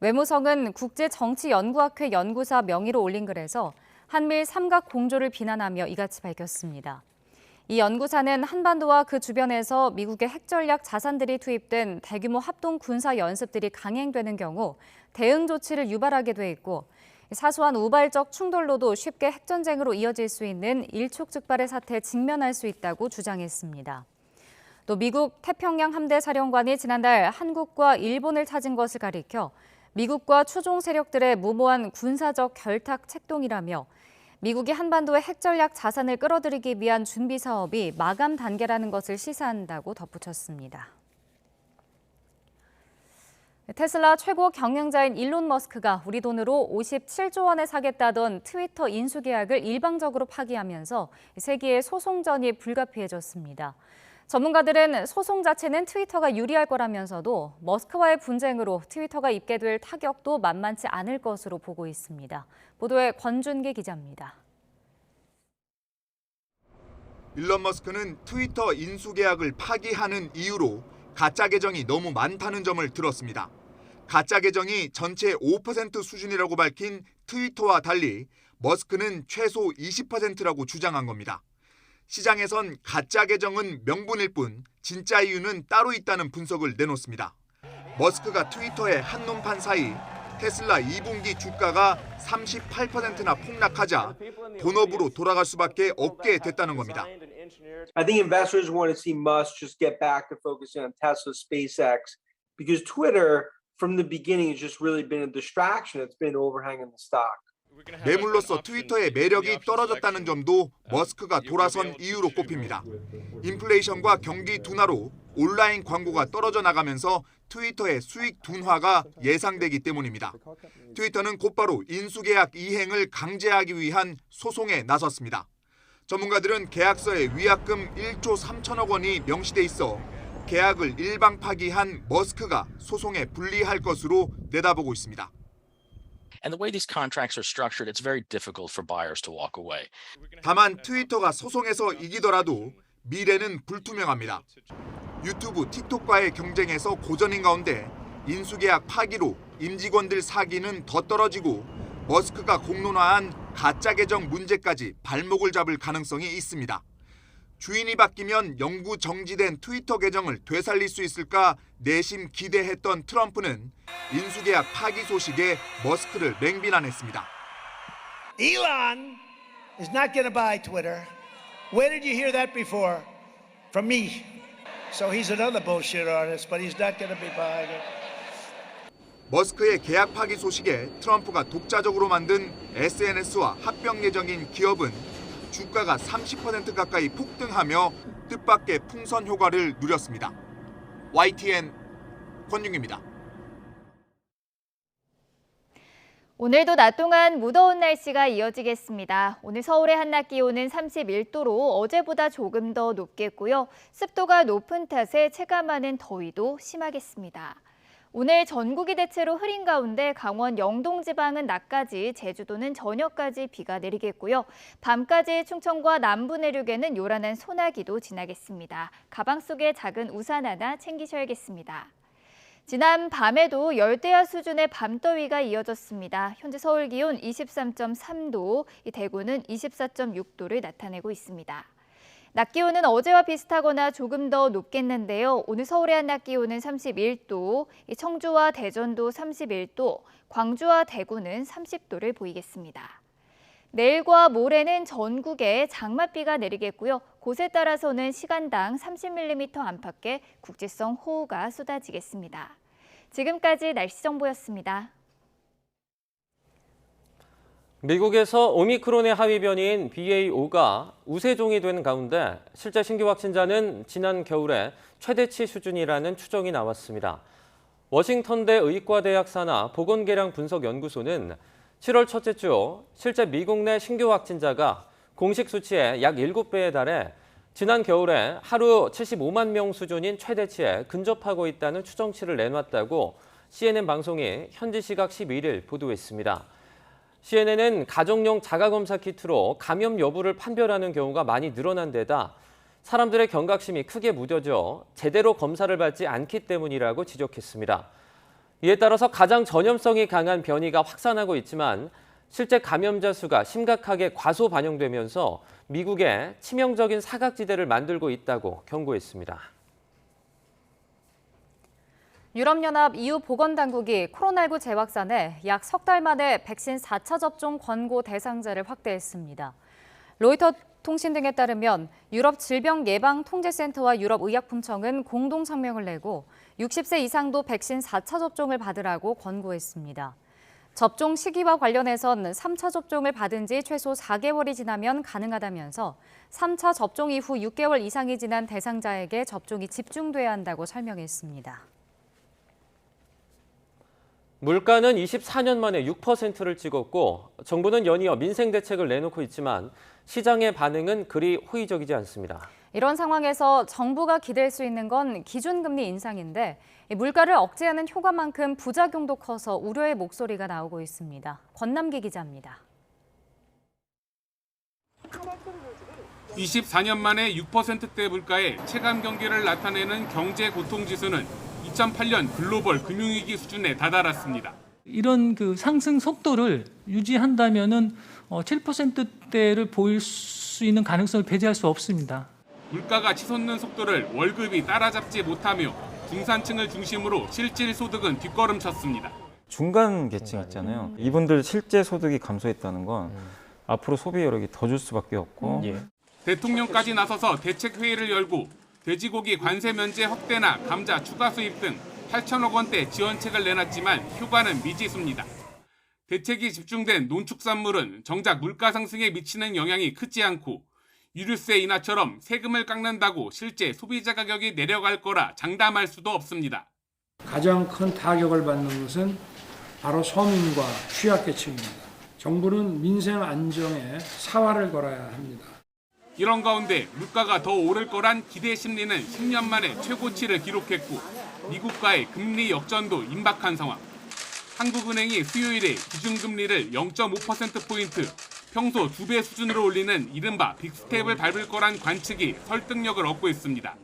외무성은 국제정치연구학회 연구사 명의로 올린 글에서 한미일 삼각 공조를 비난하며 이같이 밝혔습니다. 이 연구사는 한반도와 그 주변에서 미국의 핵전략 자산들이 투입된 대규모 합동 군사 연습들이 강행되는 경우 대응 조치를 유발하게 돼 있고 사소한 우발적 충돌로도 쉽게 핵전쟁으로 이어질 수 있는 일촉즉발의 사태에 직면할 수 있다고 주장했습니다. 또 미국 태평양 함대 사령관이 지난달 한국과 일본을 찾은 것을 가리켜 미국과 추종 세력들의 무모한 군사적 결탁 책동이라며 미국이 한반도의 핵전략 자산을 끌어들이기 위한 준비 사업이 마감 단계라는 것을 시사한다고 덧붙였습니다. 테슬라 최고 경영자인 일론 머스크가 우리 돈으로 57조 원에 사겠다던 트위터 인수 계약을 일방적으로 파기하면서 세계의 소송전이 불가피해졌습니다. 전문가들은 소송 자체는 트위터가 유리할 거라면서도 머스크와의 분쟁으로 트위터가 입게 될 타격도 만만치 않을 것으로 보고 있습니다. 보도에 권준기 기자입니다. 일론 머스크는 트위터 인수 계약을 파기하는 이유로 가짜 계정이 너무 많다는 점을 들었습니다. 가짜 계정이 전체 5% 수준이라고 밝힌 트위터와 달리 머스크는 최소 20%라고 주장한 겁니다. 시장에선 가짜 계정은 명분일 뿐 진짜 이유는 따로 있다는 분석을 내놓습니다. 머스크가 트위터에 한눈판 사이 테슬라 2분기 주가가 38%나 폭락하자 본업으로 돌아갈 수밖에 없게 됐다는 겁니다. I think investors want to see Musk just get back to focusing on Tesla, SpaceX, because Twitter from the beginning has just really been a distraction. It's been overhanging the stock. 매물로서 트위터의 매력이 떨어졌다는 점도 머스크가 돌아선 이유로 꼽힙니다. 인플레이션과 경기 둔화로 온라인 광고가 떨어져 나가면서 트위터의 수익 둔화가 예상되기 때문입니다. 트위터는 곧바로 인수계약 이행을 강제하기 위한 소송에 나섰습니다. 전문가들은 계약서에 위약금 1조 3천억 원이 명시돼 있어 계약을 일방 파기한 머스크가 소송에 불리할 것으로 내다보고 있습니다. And the way these contracts are structured, it's very difficult for buyers to walk away. 다만 트위터가 소송에서 이기더라도 미래는 불투명합니다. 유튜브, 틱톡과의 경쟁에서 고전인 가운데 인수계약 파기로 임직원들 사기는 더 떨어지고 머스크가 공론화한 가짜 계정 문제까지 발목을 잡을 가능성이 있습니다. 주인이 바뀌면 영구 정지된 트위터 계정을 되살릴 수 있을까 내심 기대했던 트럼프는 인수계약 파기 소식에 머스크를 맹비난했습니다. Elon is not going to buy Twitter. Where did you hear that before? From me. So he's another bullshit artist, but he's not going to be buying it. 머스크의 계약 파기 소식에 트럼프가 독자적으로 만든 SNS와 합병 예정인 기업은 주가가 30% 가까이 폭등하며 뜻밖의 풍선 효과를 누렸습니다. YTN 권윤기입니다. 오늘도 낮 동안 무더운 날씨가 이어지겠습니다. 오늘 서울의 한낮 기온은 31도로 어제보다 조금 더 높겠고요. 습도가 높은 탓에 체감하는 더위도 심하겠습니다. 오늘 전국이 대체로 흐린 가운데 강원 영동 지방은 낮까지, 제주도는 저녁까지 비가 내리겠고요. 밤까지 충청과 남부 내륙에는 요란한 소나기도 지나겠습니다. 가방 속에 작은 우산 하나 챙기셔야겠습니다. 지난 밤에도 열대야 수준의 밤더위가 이어졌습니다. 현재 서울 기온 23.3도, 대구는 24.6도를 나타내고 있습니다. 낮 기온은 어제와 비슷하거나 조금 더 높겠는데요. 오늘 서울의 한낮 기온은 31도, 청주와 대전도 31도, 광주와 대구는 30도를 보이겠습니다. 내일과 모레는 전국에 장맛비가 내리겠고요. 곳에 따라서는 시간당 30mm 안팎의 국지성 호우가 쏟아지겠습니다. 지금까지 날씨 정보였습니다. 미국에서 오미크론의 하위 변이인 BA.5가 우세종이 된 가운데 실제 신규 확진자는 지난 겨울에 최대치 수준이라는 추정이 나왔습니다. 워싱턴대 의과대학 산하 보건계량 분석연구소는 7월 첫째 주 실제 미국 내 신규 확진자가 공식 수치의 약 7배에 달해 지난 겨울에 하루 75만 명 수준인 최대치에 근접하고 있다는 추정치를 내놨다고 CNN 방송이 현지 시각 11일 보도했습니다. CNN은 가정용 자가검사 키트로 감염 여부를 판별하는 경우가 많이 늘어난 데다 사람들의 경각심이 크게 무뎌져 제대로 검사를 받지 않기 때문이라고 지적했습니다. 이에 따라서 가장 전염성이 강한 변이가 확산하고 있지만 실제 감염자 수가 심각하게 과소 반영되면서 미국에 치명적인 사각지대를 만들고 있다고 경고했습니다. 유럽연합 EU 보건당국이 코로나19 재확산에 약 석 달 만에 백신 4차 접종 권고 대상자를 확대했습니다. 로이터 통신 등에 따르면 유럽 질병예방통제센터와 유럽의약품청은 공동 성명을 내고 60세 이상도 백신 4차 접종을 받으라고 권고했습니다. 접종 시기와 관련해선 3차 접종을 받은 지 최소 4개월이 지나면 가능하다면서 3차 접종 이후 6개월 이상이 지난 대상자에게 접종이 집중돼야 한다고 설명했습니다. 물가는 24년 만에 6%를 찍었고 정부는 연이어 민생 대책을 내놓고 있지만 시장의 반응은 그리 호의적이지 않습니다. 이런 상황에서 정부가 기댈 수 있는 건 기준금리 인상인데 물가를 억제하는 효과만큼 부작용도 커서 우려의 목소리가 나오고 있습니다. 권남기 기자입니다. 24년 만에 6%대 물가의 체감 경기를 나타내는 경제 고통지수는 2008년 글로벌 금융위기 수준에 다다랐습니다. 이런 그 상승 속도를 유지한다면은 7%대를 보일 수 있는 가능성을 배제할 수 없습니다. 물가가 치솟는 속도를 월급이 따라잡지 못하며 중산층을 중심으로 실질 소득은 뒷걸음쳤습니다. 중간 계층 있잖아요. 이분들 실제 소득이 감소했다는 건 앞으로 소비 여력이 더 줄 수밖에 없고. 대통령까지 나서서 대책 회의를 열고 돼지고기 관세 면제 확대나 감자 추가 수입 등 8천억 원대 지원책을 내놨지만 효과는 미지수입니다. 대책이 집중된 농축산물은 정작 물가 상승에 미치는 영향이 크지 않고 유류세 인하처럼 세금을 깎는다고 실제 소비자 가격이 내려갈 거라 장담할 수도 없습니다. 가장 큰 타격을 받는 것은 바로 서민과 취약계층입니다. 정부는 민생 안정에 사활을 걸어야 합니다. 이런 가운데 물가가 더 오를 거란 기대 심리는 10년 만에 최고치를 기록했고 미국과의 금리 역전도 임박한 상황. 한국은행이 수요일에 기준금리를 0.5%포인트, 평소 2배 수준으로 올리는 이른바 빅스텝을 밟을 거란 관측이 설득력을 얻고 있습니다.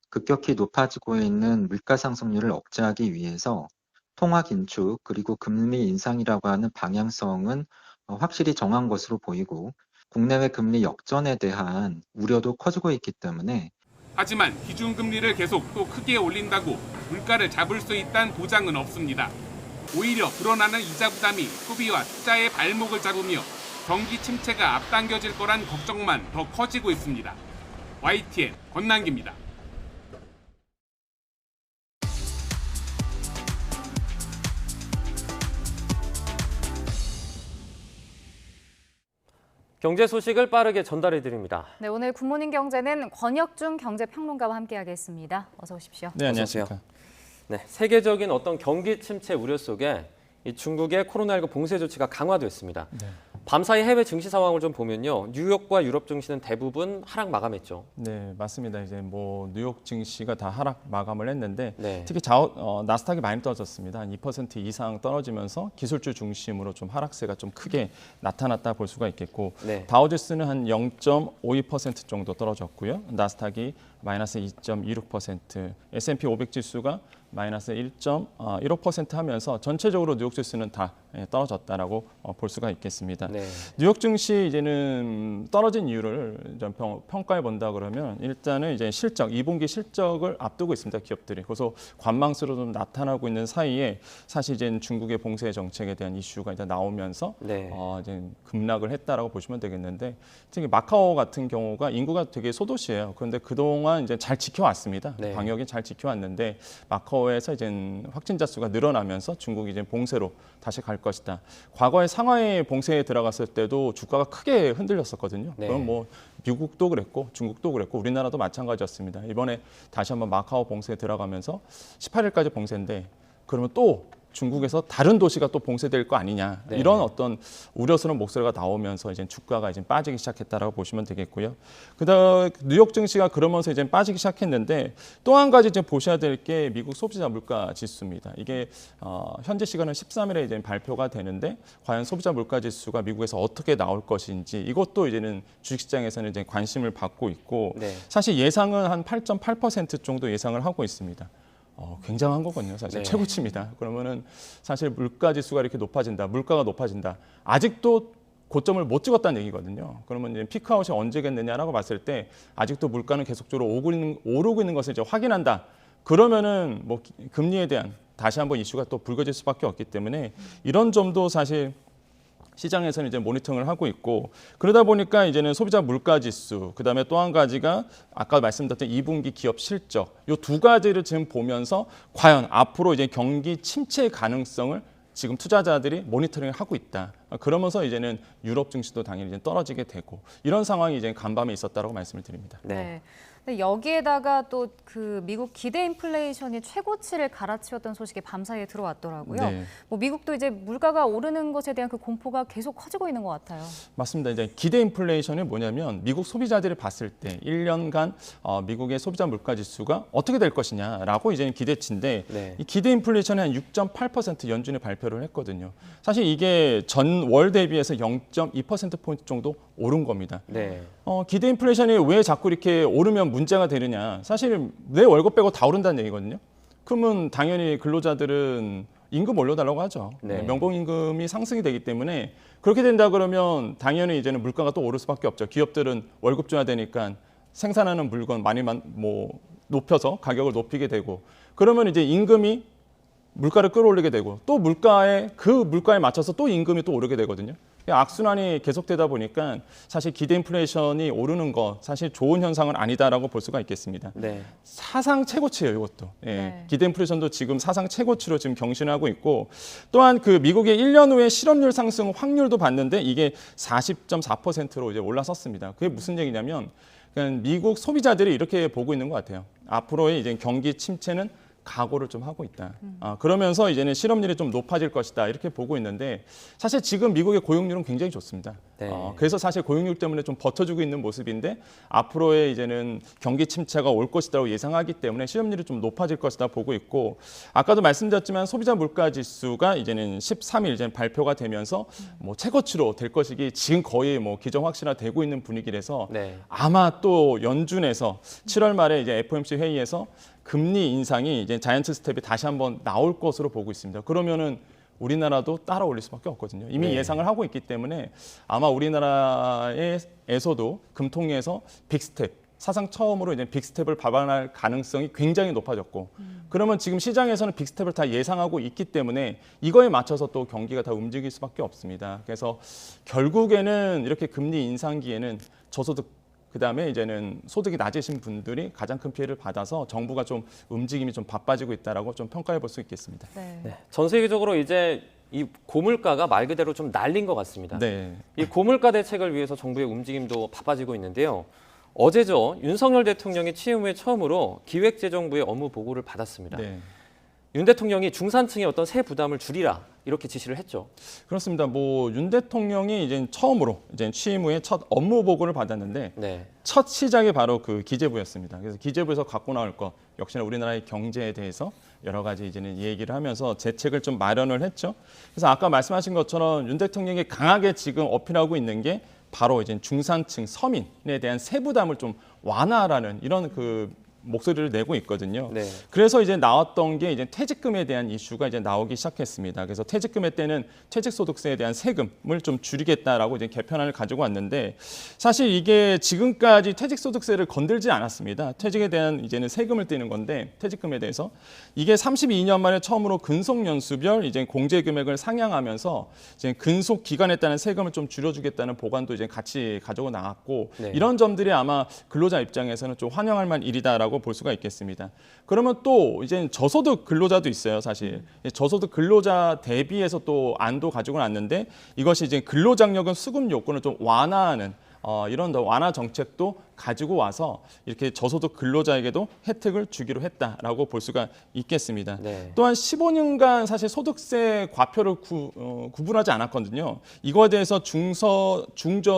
급격히 높아지고 있는 물가 상승률을 억제하기 위해서 통화 긴축 그리고 금리 인상이라고 하는 방향성은 확실히 정한 것으로 보이고 국내외 금리 역전에 대한 우려도 커지고 있기 때문에 하지만 기준금리를 계속 또 크게 올린다고 물가를 잡을 수 있다는 보장은 없습니다. 오히려 불어나는 이자 부담이 소비와 투자의 발목을 잡으며 경기 침체가 앞당겨질 거란 걱정만 더 커지고 있습니다. YTN 권남기입니다. 경제 소식을 빠르게 전달해 드립니다. 네, 오늘 굿모닝 경제는 권혁중 경제평론가와 함께하겠습니다. 어서 오십시오. 네, 안녕하세요. 네, 세계적인 어떤 경기 침체 우려 속에 이 중국의 코로나19 봉쇄 조치가 강화됐습니다. 네. 밤사이 해외 증시 상황을 좀 보면요, 뉴욕과 유럽 증시는 대부분 하락 마감했죠. 네, 맞습니다. 이제 뭐 뉴욕 증시가 다 하락 마감을 했는데 네. 특히 나스닥이 많이 떨어졌습니다. 한 2% 이상 떨어지면서 기술주 중심으로 좀 하락세가 좀 크게 나타났다 볼 수가 있겠고 네. 다우지수는 한 0.52% 정도 떨어졌고요. 나스닥이 마이너스 2.26%, S&P 500 지수가 마이너스 1.15% 하면서 전체적으로 뉴욕 지수는 다 떨어졌다라고 볼 수가 있겠습니다. 네. 뉴욕 증시 이제는 떨어진 이유를 좀 평가해 본다 그러면 일단은 이제 실적, 2분기 실적을 앞두고 있습니다. 기업들이. 그래서 관망세로 좀 나타나고 있는 사이에 사실 이제 중국의 봉쇄 정책에 대한 이슈가 이제 나오면서 네. 이제 급락을 했다라고 보시면 되겠는데, 특히 마카오 같은 경우가 인구가 되게 소도시예요. 그런데 그동안 이제 잘 지켜왔습니다. 네. 방역이 잘 지켜왔는데 마카오에서 이제 확진자 수가 늘어나면서 중국이 이제 봉쇄로 다시 갈 것이다. 과거에 상하이 봉쇄에 들어갔을 때도 주가가 크게 흔들렸었거든요. 네. 그럼 뭐 미국도 그랬고 중국도 그랬고 우리나라도 마찬가지였습니다. 이번에 다시 한번 마카오 봉쇄에 들어가면서 18일까지 봉쇄인데 그러면 또 중국에서 다른 도시가 또 봉쇄될 거 아니냐, 네. 이런 어떤 우려스러운 목소리가 나오면서 이제 주가가 이제 빠지기 시작했다라고 보시면 되겠고요. 그다음 뉴욕 증시가 그러면서 이제 빠지기 시작했는데 또 한 가지 이제 보셔야 될 게 미국 소비자 물가 지수입니다. 이게 현재 시간은 13일에 이제 발표가 되는데 과연 소비자 물가 지수가 미국에서 어떻게 나올 것인지 이것도 이제는 주식시장에서는 이제 관심을 받고 있고 네. 사실 예상은 한 8.8% 정도 예상을 하고 있습니다. 굉장한 거거든요. 사실 네. 최고치입니다. 그러면은 사실 물가 지수가 이렇게 높아진다, 물가가 높아진다. 아직도 고점을 못 찍었다는 얘기거든요. 그러면 이제 피크아웃이 언제겠느냐라고 봤을 때 아직도 물가는 계속적으로 오르고 있는 것을 이제 확인한다. 그러면은 뭐 금리에 대한 다시 한번 이슈가 또 불거질 수밖에 없기 때문에 이런 점도 사실 시장에서는 이제 모니터링을 하고 있고, 그러다 보니까 이제는 소비자 물가 지수, 그다음에 또 한 가지가 아까 말씀드렸던 2분기 기업 실적, 이 두 가지를 지금 보면서 과연 앞으로 이제 경기 침체 가능성을 지금 투자자들이 모니터링을 하고 있다. 그러면서 이제는 유럽 증시도 당연히 이제 떨어지게 되고 이런 상황이 이제 간밤에 있었다라고 말씀을 드립니다. 네. 근데 여기에다가 또 그 미국 기대 인플레이션이 최고치를 갈아치웠던 소식이 밤사이에 들어왔더라고요. 네. 뭐 미국도 이제 물가가 오르는 것에 대한 그 공포가 계속 커지고 있는 것 같아요. 맞습니다. 이제 기대 인플레이션이 뭐냐면 미국 소비자들이 봤을 때 1년간 미국의 소비자 물가 지수가 어떻게 될 것이냐라고 이제 기대치인데 네. 이 기대 인플레이션이 한 6.8% 연준이 발표를 했거든요. 사실 이게 전월 대비해서 0.2%포인트 정도 오른 겁니다. 네. 기대 인플레이션이 왜 자꾸 이렇게 오르면 문제가 되느냐. 사실 내 월급 빼고 다 오른다는 얘기거든요. 그러면 당연히 근로자들은 임금 올려달라고 하죠. 네. 명봉임금이 상승이 되기 때문에 그렇게 된다 그러면 당연히 이제는 물가가 또 오를 수밖에 없죠. 기업들은 월급 줘야 되니까 생산하는 물건 많이 높여서 가격을 높이게 되고 그러면 이제 임금이 물가를 끌어올리게 되고 또 그 물가에 맞춰서 또 임금이 또 오르게 되거든요. 악순환이 계속되다 보니까 사실 기대 인플레이션이 오르는 거 사실 좋은 현상은 아니다라고 볼 수가 있겠습니다. 네. 사상 최고치예요, 이것도. 예. 네. 기대 인플레이션도 지금 사상 최고치로 지금 경신하고 있고 또한 그 미국의 1년 후에 실업률 상승 확률도 봤는데 이게 40.4%로 이제 올라섰습니다. 그게 무슨 얘기냐면 그러니까 미국 소비자들이 이렇게 보고 있는 것 같아요. 앞으로의 이제 경기 침체는 각오를 좀 하고 있다. 그러면서 이제는 실업률이 좀 높아질 것이다. 이렇게 보고 있는데 사실 지금 미국의 고용률은 굉장히 좋습니다. 네. 그래서 사실 고용률 때문에 좀 버텨주고 있는 모습인데 앞으로의 이제는 경기 침체가 올 것이라고 예상하기 때문에 실업률이 좀 높아질 것이다 보고 있고 아까도 말씀드렸지만 소비자 물가 지수가 이제는 13일 이제 발표가 되면서 뭐 최고치로 될 것이기 지금 거의 뭐 기정확실화되고 있는 분위기라서 네. 아마 또 연준에서 7월 말에 이제 FOMC 회의에서 금리 인상이 이제 자이언트 스텝이 다시 한번 나올 것으로 보고 있습니다. 그러면은 우리나라도 따라 올릴 수밖에 없거든요. 이미 네. 예상을 하고 있기 때문에 아마 우리나라에서도 금통위에서 빅스텝, 사상 처음으로 이제 빅스텝을 발언할 가능성이 굉장히 높아졌고 그러면 지금 시장에서는 빅스텝을 다 예상하고 있기 때문에 이거에 맞춰서 또 경기가 다 움직일 수밖에 없습니다. 그래서 결국에는 이렇게 금리 인상기에는 저소득 그다음에 이제는 소득이 낮으신 분들이 가장 큰 피해를 받아서 정부가 좀 움직임이 좀 바빠지고 있다라고 좀 평가해 볼 수 있겠습니다. 네. 네. 전 세계적으로 이제 이 고물가가 말 그대로 좀 날린 것 같습니다. 네. 이 고물가 대책을 위해서 정부의 움직임도 바빠지고 있는데요. 어제죠. 윤석열 대통령이 취임 후에 처음으로 기획재정부의 업무 보고를 받았습니다. 네. 윤 대통령이 중산층의 어떤 세 부담을 줄이라 이렇게 지시를 했죠. 그렇습니다. 뭐 윤 대통령이 이제 처음으로 이제 취임 후에 첫 업무 보고를 받았는데 네. 첫 시작이 바로 그 기재부였습니다. 그래서 기재부에서 갖고 나올 것 역시나 우리나라의 경제에 대해서 여러 가지 이제는 얘기를 하면서 대책을 좀 마련을 했죠. 그래서 아까 말씀하신 것처럼 윤 대통령이 강하게 지금 어필하고 있는 게 바로 이제 중산층 서민에 대한 세부담을 좀 완화하라는 이런 그 목소리를 내고 있거든요. 네. 그래서 이제 나왔던 게 이제 퇴직금에 대한 이슈가 이제 나오기 시작했습니다. 그래서 퇴직금의 때는 퇴직소득세에 대한 세금을 좀 줄이겠다라고 이제 개편안을 가지고 왔는데 사실 이게 지금까지 퇴직소득세를 건들지 않았습니다. 퇴직에 대한 이제는 세금을 떼는 건데 퇴직금에 대해서 이게 32년 만에 처음으로 근속연수별 이제 공제 금액을 상향하면서 이제 근속 기간에 따른 세금을 좀 줄여주겠다는 보관도 이제 같이 가지고 나왔고 네. 이런 점들이 아마 근로자 입장에서는 좀 환영할 만 일이다라고 볼 수가 있겠습니다. 그러면 또 이제 저소득 근로자도 있어요, 사실. 저소득 근로자 대비해서 또 안도 가지고 왔는데 이것이 이제 근로장려금 수급 요건을 좀 완화하는 이런 완화 정책도 가지고 와서 이렇게 저소득 근로자에게도 혜택을 주기로 했다라고 볼 수가 있겠습니다. 네. 또한 15년간 사실 소득세 과표를 구분하지 않았거든요. 이거에 대해서 중저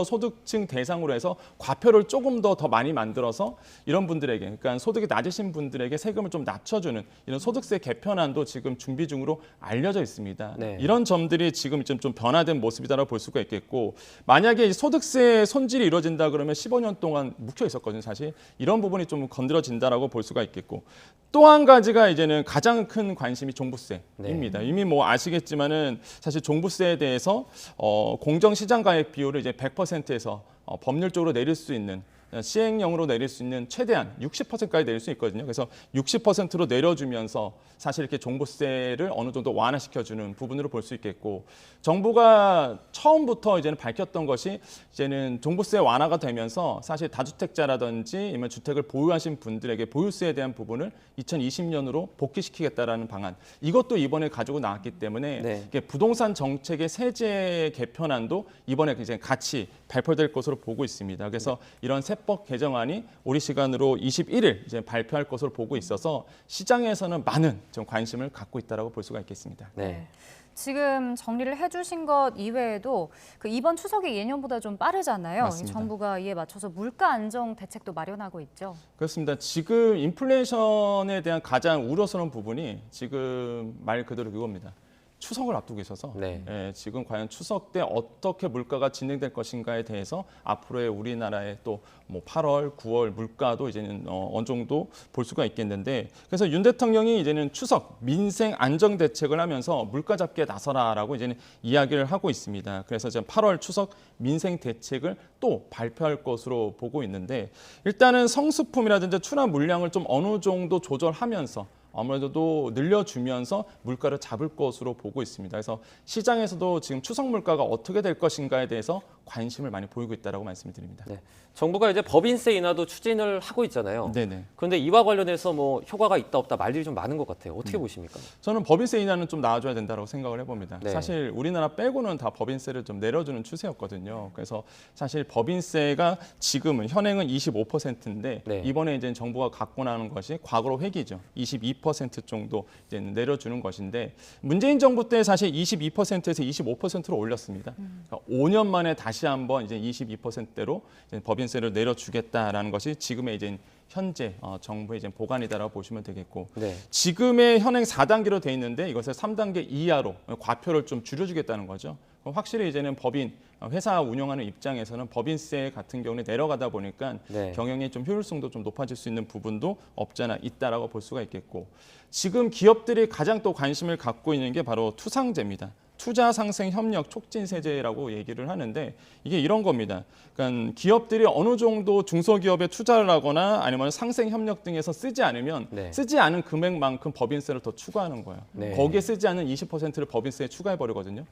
소득층 대상으로 해서 과표를 조금 더 많이 만들어서 이런 분들에게, 그러니까 소득이 낮으신 분들에게 세금을 좀 낮춰주는 이런 소득세 개편안도 지금 준비 중으로 알려져 있습니다. 네. 이런 점들이 지금 좀 변화된 모습이다라고 볼 수가 있겠고, 만약에 이 소득세 손질이 이루어진다 그러면 15년 동안 묵혀 있었거든요. 사실 이런 부분이 좀 건드려진다라고 볼 수가 있겠고, 또 한 가지가 이제는 가장 큰 관심이 종부세입니다. 네. 이미 뭐 아시겠지만은 사실 종부세에 대해서 공정시장가액 비율을 이제 100%에서 법률적으로 내릴 수 있는, 시행령으로 내릴 수 있는 최대한 60%까지 내릴 수 있거든요. 그래서 60%로 내려주면서 사실 이렇게 종부세를 어느 정도 완화시켜주는 부분으로 볼 수 있겠고, 정부가 처음부터 이제는 밝혔던 것이 이제는 종부세 완화가 되면서 사실 다주택자라든지 아니면 주택을 보유하신 분들에게 보유세에 대한 부분을 2020년으로 복귀시키겠다라는 방안, 이것도 이번에 가지고 나왔기 때문에 네. 이게 부동산 정책의 세제 개편안도 이번에 이제 같이 발표될 것으로 보고 있습니다. 그래서 이런 세법 개정안이 우리 시간으로 21일 이제 발표할 것으로 보고 있어서 시장에서는 많은 좀 관심을 갖고 있다라고 볼 수가 있겠습니다. 네. 지금 정리를 해주신 것 이외에도 그 이번 추석이 예년보다 좀 빠르잖아요. 맞습니다. 정부가 이에 맞춰서 물가 안정 대책도 마련하고 있죠. 그렇습니다. 지금 인플레이션에 대한 가장 우려스러운 부분이 지금 말 그대로 그겁니다. 추석을 앞두고 계셔서 네. 지금 과연 추석 때 어떻게 물가가 진행될 것인가에 대해서 앞으로의 우리나라의 또 뭐 8월, 9월 물가도 이제는 어느 정도 볼 수가 있겠는데, 그래서 윤 대통령이 이제는 추석 민생 안정 대책을 하면서 물가 잡기에 나서라라고 이제는 이야기를 하고 있습니다. 그래서 지금 8월 추석 민생 대책을 또 발표할 것으로 보고 있는데, 일단은 성수품이라든지 출하 물량을 좀 어느 정도 조절하면서 아무래도 늘려주면서 물가를 잡을 것으로 보고 있습니다. 그래서 시장에서도 지금 추석 물가가 어떻게 될 것인가에 대해서 관심을 많이 보이고 있다고 말씀을 드립니다. 네. 정부가 이제 법인세 인하도 추진을 하고 있잖아요. 네네. 그런데 이와 관련해서 뭐 효과가 있다 없다 말들이 좀 많은 것 같아요. 어떻게 보십니까? 저는 법인세 인하는 좀 나와줘야 된다고 생각을 해봅니다. 네. 사실 우리나라 빼고는 다 법인세를 좀 내려주는 추세였거든요. 그래서 사실 법인세가 지금은 현행은 25%인데 네. 이번에 이제 정부가 갖고 나는 것이 과거로 회기죠. 22% 정도 이제 내려주는 것인데, 문재인 정부 때 사실 22%에서 25%로 올렸습니다. 그러니까 5년 만에 다시 한번 이제 22%대로 이제 법인세를 내려주겠다라는 것이 지금의 이제 현재 정부의 이제 보관이다라고 보시면 되겠고, 네. 지금의 현행 4단계로 돼 있는데 이것을 3단계 이하로 과표를 좀 줄여주겠다는 거죠. 확실히 이제는 법인 회사 운영하는 입장에서는 법인세 같은 경우는 내려가다 보니까 네. 경영의 좀 효율성도 좀 높아질 수 있는 부분도 없지 않아 있다라고 볼 수가 있겠고, 지금 기업들이 가장 또 관심을 갖고 있는 게 바로 투상제입니다. 투자 상생 협력 촉진 세제라고 얘기를 하는데, 이게 이런 겁니다. 그러니까 기업들이 어느 정도 중소기업에 투자를 하거나 아니면 상생 협력 등에서 쓰지 않으면 네. 쓰지 않은 금액만큼 법인세를 더 추가하는 거예요. 네. 거기에 쓰지 않은 20%를 법인세에 추가해 버리거든요.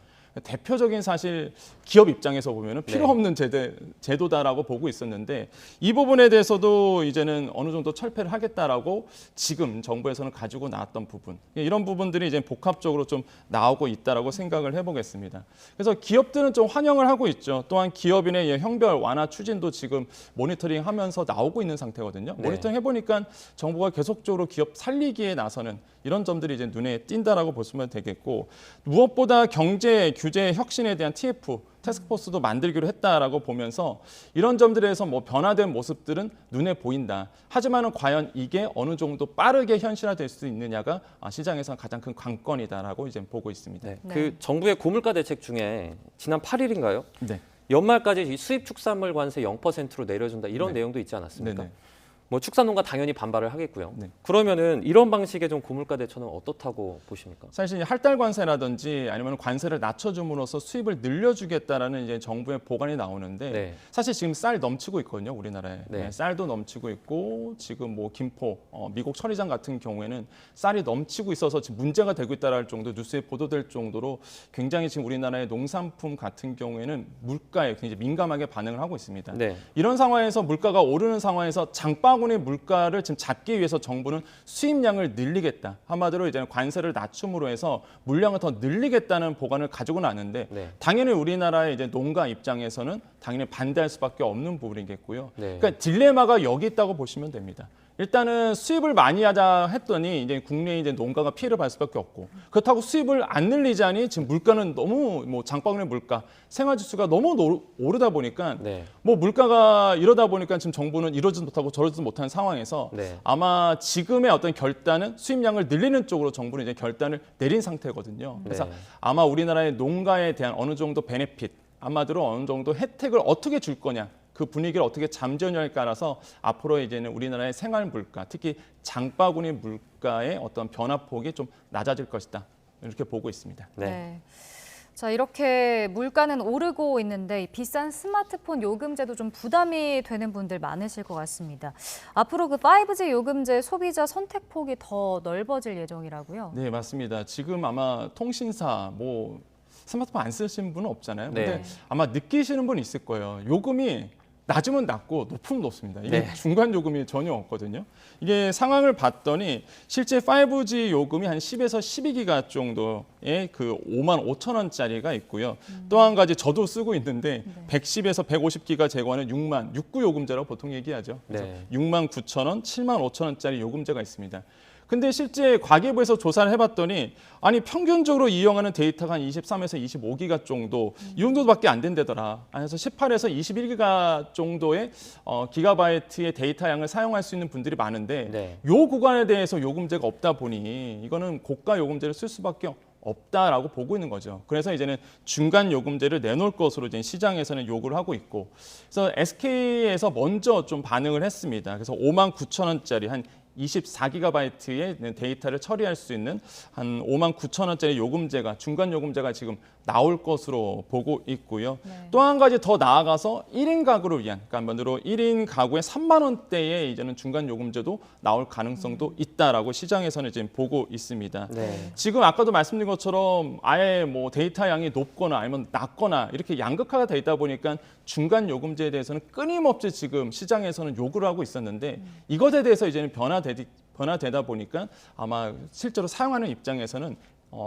대표적인 사실 기업 입장에서 보면은 필요 네. 없는 제도다라고 보고 있었는데, 이 부분에 대해서도 이제는 어느 정도 철폐를 하겠다라고 지금 정부에서는 가지고 나왔던 부분, 이런 부분들이 이제 복합적으로 좀 나오고 있다라고 생각을 해보겠습니다. 그래서 기업들은 좀 환영을 하고 있죠. 또한 기업인의 형별 완화 추진도 지금 모니터링하면서 나오고 있는 상태거든요. 네. 모니터링 해보니까 정부가 계속적으로 기업 살리기에 나서는 이런 점들이 이제 눈에 띈다라고 보시면 되겠고, 무엇보다 경제 규제 혁신에 대한 TF 태스크포스도 만들기로 했다라고 보면서 이런 점들에서 뭐 변화된 모습들은 눈에 보인다. 하지만은 과연 이게 어느 정도 빠르게 현실화될 수 있느냐가 시장에서 가장 큰 관건이다라고 이제 보고 있습니다. 네. 그 정부의 고물가 대책 중에 지난 8일인가요? 네. 연말까지 이 수입 축산물 관세 0%로 내려준다 이런 네. 내용도 있지 않았습니까? 네네. 뭐 축산농가 당연히 반발을 하겠고요. 네. 그러면은 이런 방식의 좀 고물가 대처는 어떻다고 보십니까? 사실 할달 관세라든지 아니면 관세를 낮춰줌으로써 수입을 늘려주겠다라는 이제 정부의 보관이 나오는데 네. 사실 지금 쌀 넘치고 있거든요, 우리나라에. 네. 네, 쌀도 넘치고 있고 지금 뭐 김포, 미국 철이장 같은 경우에는 쌀이 넘치고 있어서 지금 문제가 되고 있다라는 정도 뉴스에 보도될 정도로 굉장히 지금 우리나라의 농산품 같은 경우에는 물가에 굉장히 민감하게 반응을 하고 있습니다. 네. 이런 상황에서 물가가 오르는 상황에서 장바구니 물가를 지금 잡기 위해서 정부는 수입량을 늘리겠다. 한마디로 이제 관세를 낮춤으로 해서 물량을 더 늘리겠다는 보관을 가지고 나는데 네. 당연히 우리나라의 이제 농가 입장에서는 당연히 반대할 수밖에 없는 부분이겠고요. 네. 그러니까 딜레마가 여기 있다고 보시면 됩니다. 일단은 수입을 많이 하자 했더니 이제 국내 이제 농가가 피해를 받을 수밖에 없고 그렇다고 수입을 안 늘리자니 지금 물가는 너무 뭐 장바구니 물가, 생활지수가 너무 오르다 보니까 네. 뭐 물가가 이러다 보니까 지금 정부는 이러지도 못하고 저러지도 못하는 상황에서 네. 아마 지금의 어떤 결단은 수입량을 늘리는 쪽으로 정부는 이제 결단을 내린 상태거든요. 그래서 네. 아마 우리나라의 농가에 대한 어느 정도 베네핏, 한마디로 어느 정도 혜택을 어떻게 줄 거냐. 그 분위기를 어떻게 잠재우냐에 따라서 앞으로 이제는 우리나라의 생활 물가, 특히 장바구니 물가의 어떤 변화폭이 좀 낮아질 것이다. 이렇게 보고 있습니다. 네. 자, 이렇게 물가는 오르고 있는데 이 비싼 스마트폰 요금제도 좀 부담이 되는 분들 많으실 것 같습니다. 앞으로 그 5G 요금제 소비자 선택폭이 더 넓어질 예정이라고요? 네, 맞습니다. 지금 아마 통신사, 뭐 스마트폰 안 쓰시는 분은 없잖아요. 근데 네. 아마 느끼시는 분이 있을 거예요. 요금이 낮으면 낮고 높으면 높습니다. 이게 네. 중간 요금이 전혀 없거든요. 이게 상황을 봤더니 실제 5G 요금이 한 10에서 12기가 정도의 그 5만 5천 원짜리가 있고요. 또 한 가지 저도 쓰고 있는데 110에서 150기가 제공하는 69 요금제라고 보통 얘기하죠. 그래서 네. 6만 9천 원, 7만 5천 원짜리 요금제가 있습니다. 근데 실제 과기부에서 조사를 해봤더니 아니 평균적으로 이용하는 데이터가 한 23에서 25기가 정도 이 정도밖에 안 된다더라. 그래서 18에서 21기가 정도의 기가바이트의 데이터 양을 사용할 수 있는 분들이 많은데 네. 요 구간에 대해서 요금제가 없다 보니 이거는 고가 요금제를 쓸 수밖에 없다라고 보고 있는 거죠. 그래서 이제는 중간 요금제를 내놓을 것으로 이제 시장에서는 요구를 하고 있고, 그래서 SK에서 먼저 좀 반응을 했습니다. 그래서 5만 9천 원짜리 한 24기가바이트의 데이터를 처리할 수 있는 한 5만 9천 원짜리 요금제가 중간 요금제가 지금 나올 것으로 보고 있고요. 네. 또 한 가지 더 나아가서 1인 가구를 위한, 그러니까 한마디로 1인 가구에 3만 원대의 이제는 중간 요금제도 나올 가능성도 있다라고 시장에서는 지금 보고 있습니다. 네. 지금 아까도 말씀드린 것처럼 아예 뭐 데이터 양이 높거나 아니면 낮거나 이렇게 양극화가 돼 있다 보니까 중간 요금제에 대해서는 끊임없이 지금 시장에서는 요구를 하고 있었는데 이것에 대해서 이제는 변화되다 보니까 아마 실제로 사용하는 입장에서는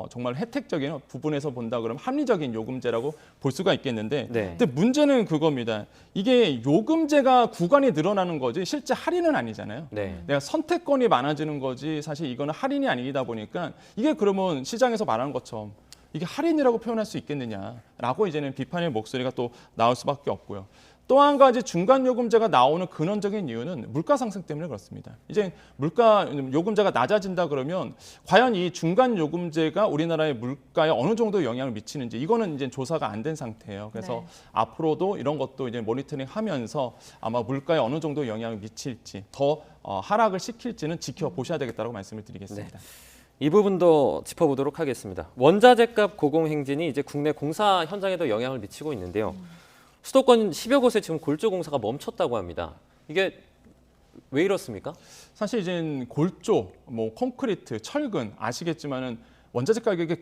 정말 혜택적인 부분에서 본다 그러면 합리적인 요금제라고 볼 수가 있겠는데 네. 근데 문제는 그겁니다. 이게 요금제가 구간이 늘어나는 거지 실제 할인은 아니잖아요. 네. 내가 선택권이 많아지는 거지 사실 이거는 할인이 아니다 보니까 이게 그러면 시장에서 말하는 것처럼 이게 할인이라고 표현할 수 있겠느냐라고 이제는 비판의 목소리가 또 나올 수밖에 없고요. 또 한 가지 중간 요금제가 나오는 근원적인 이유는 물가 상승 때문에 그렇습니다. 이제 물가 요금제가 낮아진다 그러면 과연 이 중간 요금제가 우리나라의 물가에 어느 정도 영향을 미치는지 이거는 이제 조사가 안 된 상태예요. 그래서 네. 앞으로도 이런 것도 이제 모니터링하면서 아마 물가에 어느 정도 영향을 미칠지 더 하락을 시킬지는 지켜보셔야 되겠다고 말씀을 드리겠습니다. 네. 이 부분도 짚어보도록 하겠습니다. 원자재값 고공행진이 이제 국내 공사 현장에도 영향을 미치고 있는데요. 수도권 10여 곳에 지금 골조 공사가 멈췄다고 합니다. 이게 왜 이렇습니까? 사실 이제 골조, 뭐 콘크리트, 철근 아시겠지만은 원자재 가격이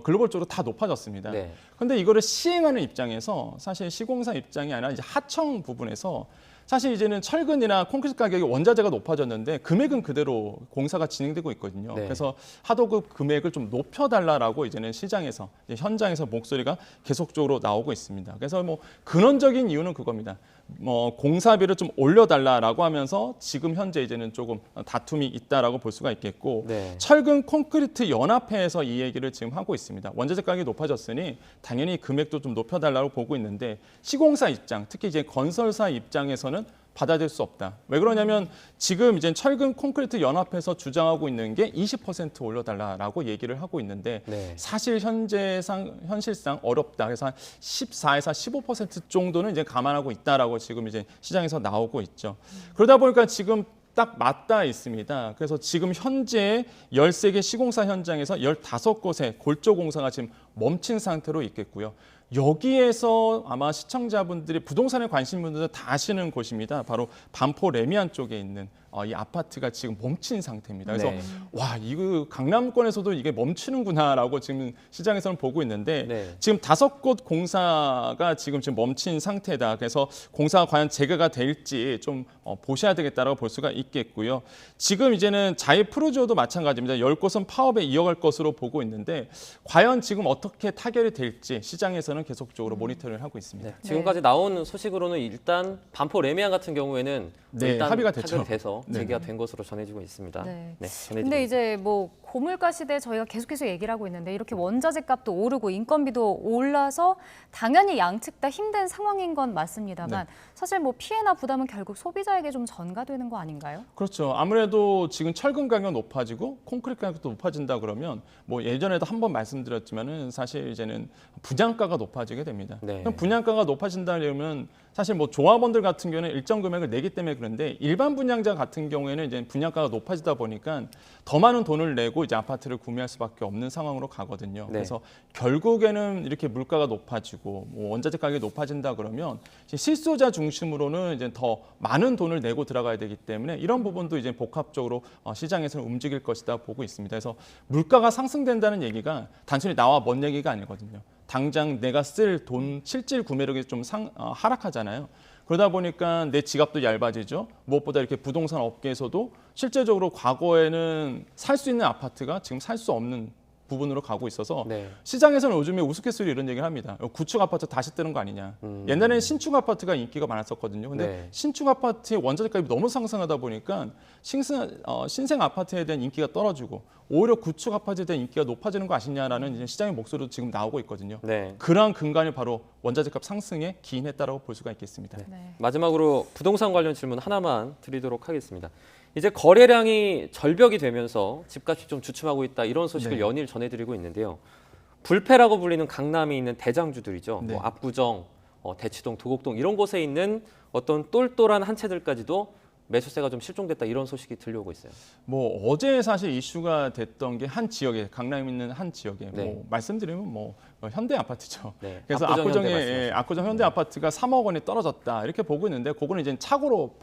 글로벌적으로 다 높아졌습니다. 네. 그런데 이거를 시행하는 입장에서 사실 시공사 입장이 아니라 이제 하청 부분에서 사실 이제는 철근이나 콘크리트 가격이 원자재가 높아졌는데 금액은 그대로 공사가 진행되고 있거든요. 네. 그래서 하도급 금액을 좀 높여달라고 이제는 시장에서 이제 현장에서 목소리가 계속적으로 나오고 있습니다. 그래서 뭐 근원적인 이유는 그겁니다. 뭐 공사비를 좀 올려달라라고 하면서 지금 현재 이제는 조금 다툼이 있다라고 볼 수가 있겠고 네. 철근 콘크리트 연합회에서 이 얘기를 지금 하고 있습니다. 원자재 가격이 높아졌으니 당연히 금액도 좀 높여달라고 보고 있는데 시공사 입장, 특히 이제 건설사 입장에서는 받아들일 수 없다. 왜 그러냐면 지금 이제 철근 콘크리트 연합에서 주장하고 있는 게 20% 올려달라라고 얘기를 하고 있는데 사실 현실상 어렵다. 그래서 한 14에서 15% 정도는 이제 감안하고 있다라고 지금 이제 시장에서 나오고 있죠. 그러다 보니까 지금 딱 맞닿아 있습니다. 그래서 지금 현재 13개 시공사 현장에서 15곳의 골조 공사가 지금 멈춘 상태로 있겠고요. 여기에서 아마 시청자분들이 부동산에 관심 분들은 다 아시는 곳입니다. 바로 반포 레미안 쪽에 있는 이 아파트가 지금 멈춘 상태입니다. 그래서 와, 이거 강남권에서도 이게 멈추는구나라고 지금 시장에서는 보고 있는데 지금 5곳 공사가 지금 멈춘 상태다. 그래서 공사가 과연 재개가 될지 좀 보셔야 되겠다라고 볼 수가 있겠고요. 지금 이제는 자이 프로지오도 마찬가지입니다. 10곳은 파업에 이어갈 것으로 보고 있는데 과연 지금 어떻게 타결이 될지 시장에서는 계속적으로 모니터링을 하고 있습니다. 지금까지 나온 소식으로는 일단 반포 레미안 같은 경우에는 일단 합의가 타결이 됐죠. 돼서 재개가 된 것으로 전해지고 있습니다. 근데 이제 뭐 고물가 시대에 저희가 계속해서 얘기를 하고 있는데 이렇게 원자재 값도 오르고 인건비도 올라서 당연히 양측 다 힘든 상황인 건 맞습니다만 사실 뭐 피해나 부담은 결국 소비자에게 좀 전가되는 거 아닌가요? 그렇죠. 아무래도 지금 철근 가격 높아지고 콘크리트 가격도 높아진다 그러면 뭐 예전에도 한번 말씀드렸지만은 사실 이제는 분양가가 높아지게 됩니다. 그럼 분양가가 높아진다면 사실 뭐 조합원들 같은 경우는 일정 금액을 내기 때문에 그런데 일반 분양자 같은 경우에는 이제 분양가가 높아지다 보니까 더 많은 돈을 내고 이제 아파트를 구매할 수밖에 없는 상황으로 가거든요. 그래서 결국에는 이렇게 물가가 높아지고 뭐 원자재 가격이 높아진다 그러면 실소자 중심으로는 이제 더 많은 돈을 내고 들어가야 되기 때문에 이런 부분도 이제 복합적으로 시장에서는 움직일 것이다 보고 있습니다. 그래서 물가가 상승된다는 얘기가 단순히 나와 먼 얘기가 아니거든요. 당장 내가 쓸 돈 실질 구매력이 좀 하락하잖아요. 그러다 보니까 내 지갑도 얇아지죠. 무엇보다 이렇게 부동산 업계에서도 실제적으로 과거에는 살 수 있는 아파트가 지금 살 수 없는 부분으로 가고 있어서 시장에서는 요즘에 우스갯소리 이런 얘기를 합니다. 구축 아파트 다시 뜨는 거 아니냐. 옛날에는 신축 아파트가 인기가 많았었거든요. 근데 신축 아파트의 원자재 값이 너무 상승하다 보니까 신생 아파트에 대한 인기가 떨어지고 오히려 구축 아파트에 대한 인기가 높아지는 거 아시냐라는 이제 시장의 목소리도 지금 나오고 있거든요. 그러한 근간이 바로 원자재 값 상승에 기인했다라고 볼 수가 있겠습니다. 마지막으로 부동산 관련 질문 하나만 드리도록 하겠습니다. 이제 거래량이 절벽이 되면서 집값이 좀 주춤하고 있다 이런 소식을 연일 전해드리고 있는데요. 불패라고 불리는 강남에 있는 대장주들이죠. 뭐 압구정, 대치동, 도곡동 이런 곳에 있는 어떤 똘똘한 한 채들까지도 매수세가 좀 실종됐다 이런 소식이 들려오고 있어요. 뭐 어제 사실 이슈가 됐던 게 한 지역에 강남에 있는 한 지역에 뭐 말씀드리면 뭐 현대 아파트죠. 그래서 압구정 현대 아파트가 3억 원이 떨어졌다 이렇게 보고 있는데 그거는 이제 착오로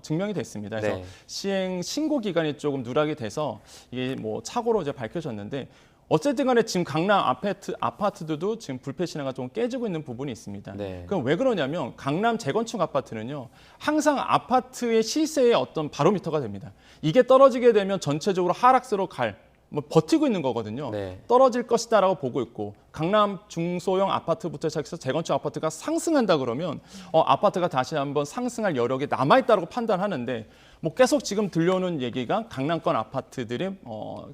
증명이 됐습니다. 그래서 시행 신고 기간이 조금 누락이 돼서 이게 뭐 착오로 이제 밝혀졌는데. 어쨌든 간에 지금 강남 아파트들도 지금 불패 신화가 좀 깨지고 있는 부분이 있습니다. 그럼 왜 그러냐면 강남 재건축 아파트는요. 항상 아파트의 시세의 어떤 바로미터가 됩니다. 이게 떨어지게 되면 전체적으로 하락세로 버티고 있는 거거든요. 떨어질 것이다라고 보고 있고 강남 중소형 아파트부터 시작해서 재건축 아파트가 상승한다 그러면 아파트가 다시 한번 상승할 여력이 남아있다고 판단하는데 뭐 계속 지금 들려오는 얘기가 강남권 아파트들의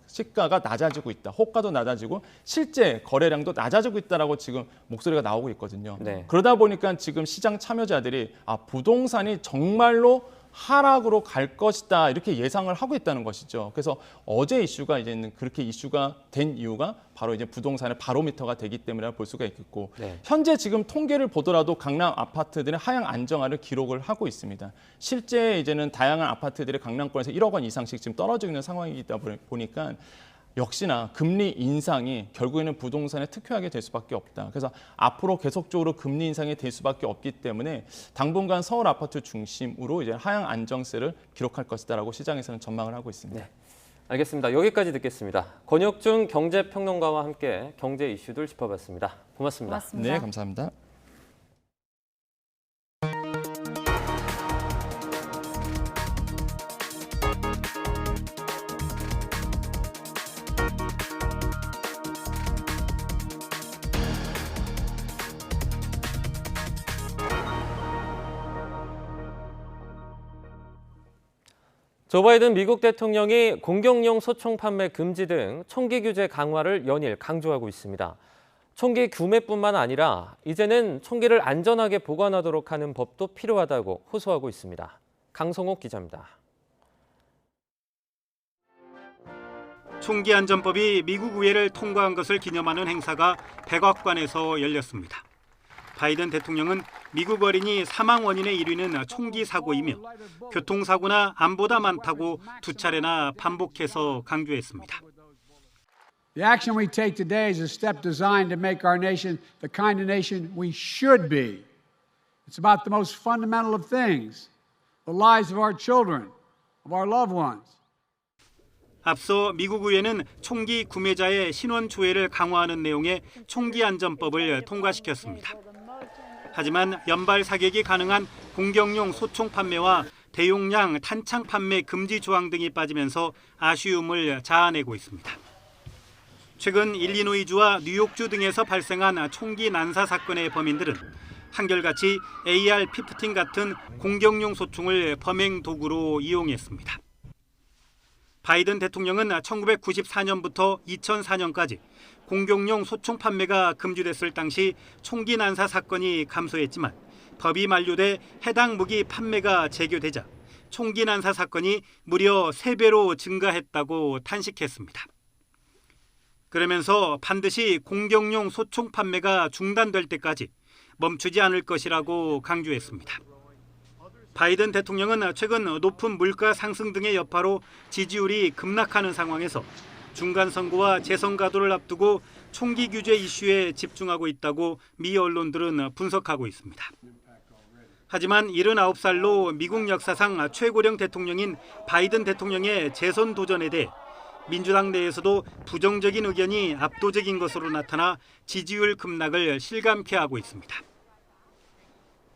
시가가 낮아지고 있다. 호가도 낮아지고 실제 거래량도 낮아지고 있다라고 지금 목소리가 나오고 있거든요. 그러다 보니까 지금 시장 참여자들이 부동산이 정말로 하락으로 갈 것이다 이렇게 예상을 하고 있다는 것이죠. 그래서 어제 이슈가 이제는 그렇게 이슈가 된 이유가 바로 이제 부동산의 바로미터가 되기 때문이라 볼 수가 있겠고 현재 지금 통계를 보더라도 강남 아파트들의 하향 안정화를 기록을 하고 있습니다. 실제 이제는 다양한 아파트들이 강남권에서 1억 원 이상씩 지금 떨어지고 있는 상황이다 보니까 역시나 금리 인상이 결국에는 부동산에 특효하게 될 수밖에 없다. 그래서 앞으로 계속적으로 금리 인상이 될 수밖에 없기 때문에 당분간 서울 아파트 중심으로 이제 하향 안정세를 기록할 것이다라고 시장에서는 전망을 하고 있습니다. 알겠습니다. 여기까지 듣겠습니다. 권혁중 경제평론가와 함께 경제 이슈들 짚어봤습니다. 고맙습니다. 네, 감사합니다. 조 바이든 미국 대통령이 공격용 소총 판매 금지 등 총기 규제 강화를 연일 강조하고 있습니다. 총기 구매뿐만 아니라 이제는 총기를 안전하게 보관하도록 하는 법도 필요하다고 호소하고 있습니다. 강성옥 기자입니다. 총기안전법이 미국 의회를 통과한 것을 기념하는 행사가 백악관에서 열렸습니다. 바이든 대통령은 미국 어린이 사망 원인의 1위는 총기 사고이며 교통사고나 암보다 많다고 두 차례나 반복해서 강조했습니다. The action we take today is a step designed to make our nation the kind of nation we should be. It's about the most fundamental of things, the lives of our children, of our loved ones. 앞서 미국 의회는 총기 구매자의 신원 조회를 강화하는 내용의 총기안전법을 통과시켰습니다. 하지만 연발 사격이 가능한 공격용 소총 판매와 대용량 탄창 판매 금지 조항 등이 빠지면서 아쉬움을 자아내고 있습니다. 최근 일리노이주와 뉴욕주 등에서 발생한 총기 난사 사건의 범인들은 한결같이 AR-15 같은 공격용 소총을 범행 도구로 이용했습니다. 바이든 대통령은 1994년부터 2004년까지 공격용 소총 판매가 금지됐을 당시 총기 난사 사건이 감소했지만 법이 만료돼 해당 무기 판매가 재개되자 총기 난사 사건이 무려 3배로 증가했다고 탄식했습니다. 그러면서 반드시 공격용 소총 판매가 중단될 때까지 멈추지 않을 것이라고 강조했습니다. 바이든 대통령은 최근 높은 물가 상승 등의 여파로 지지율이 급락하는 상황에서 중간 선거와 재선 가도를 앞두고 총기 규제 이슈에 집중하고 있다고 미 언론들은 분석하고 있습니다. 하지만 79살로 미국 역사상 최고령 대통령인 바이든 대통령의 재선 도전에 대해 민주당 내에서도 부정적인 의견이 압도적인 것으로 나타나 지지율 급락을 실감케 하고 있습니다.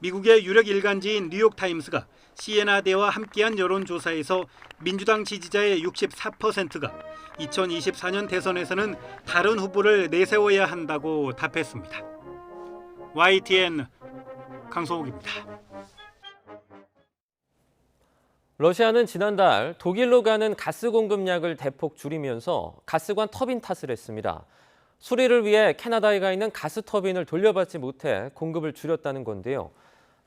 미국의 유력 일간지인 뉴욕타임스가 시에나대와 함께한 여론조사에서 민주당 지지자의 64%가 2024년 대선에서는 다른 후보를 내세워야 한다고 답했습니다. YTN 강성욱입니다. 러시아는 지난달 독일로 가는 가스 공급량을 대폭 줄이면서 가스관 터빈 탓을 했습니다. 수리를 위해 캐나다에 가 있는 가스 터빈을 돌려받지 못해 공급을 줄였다는 건데요.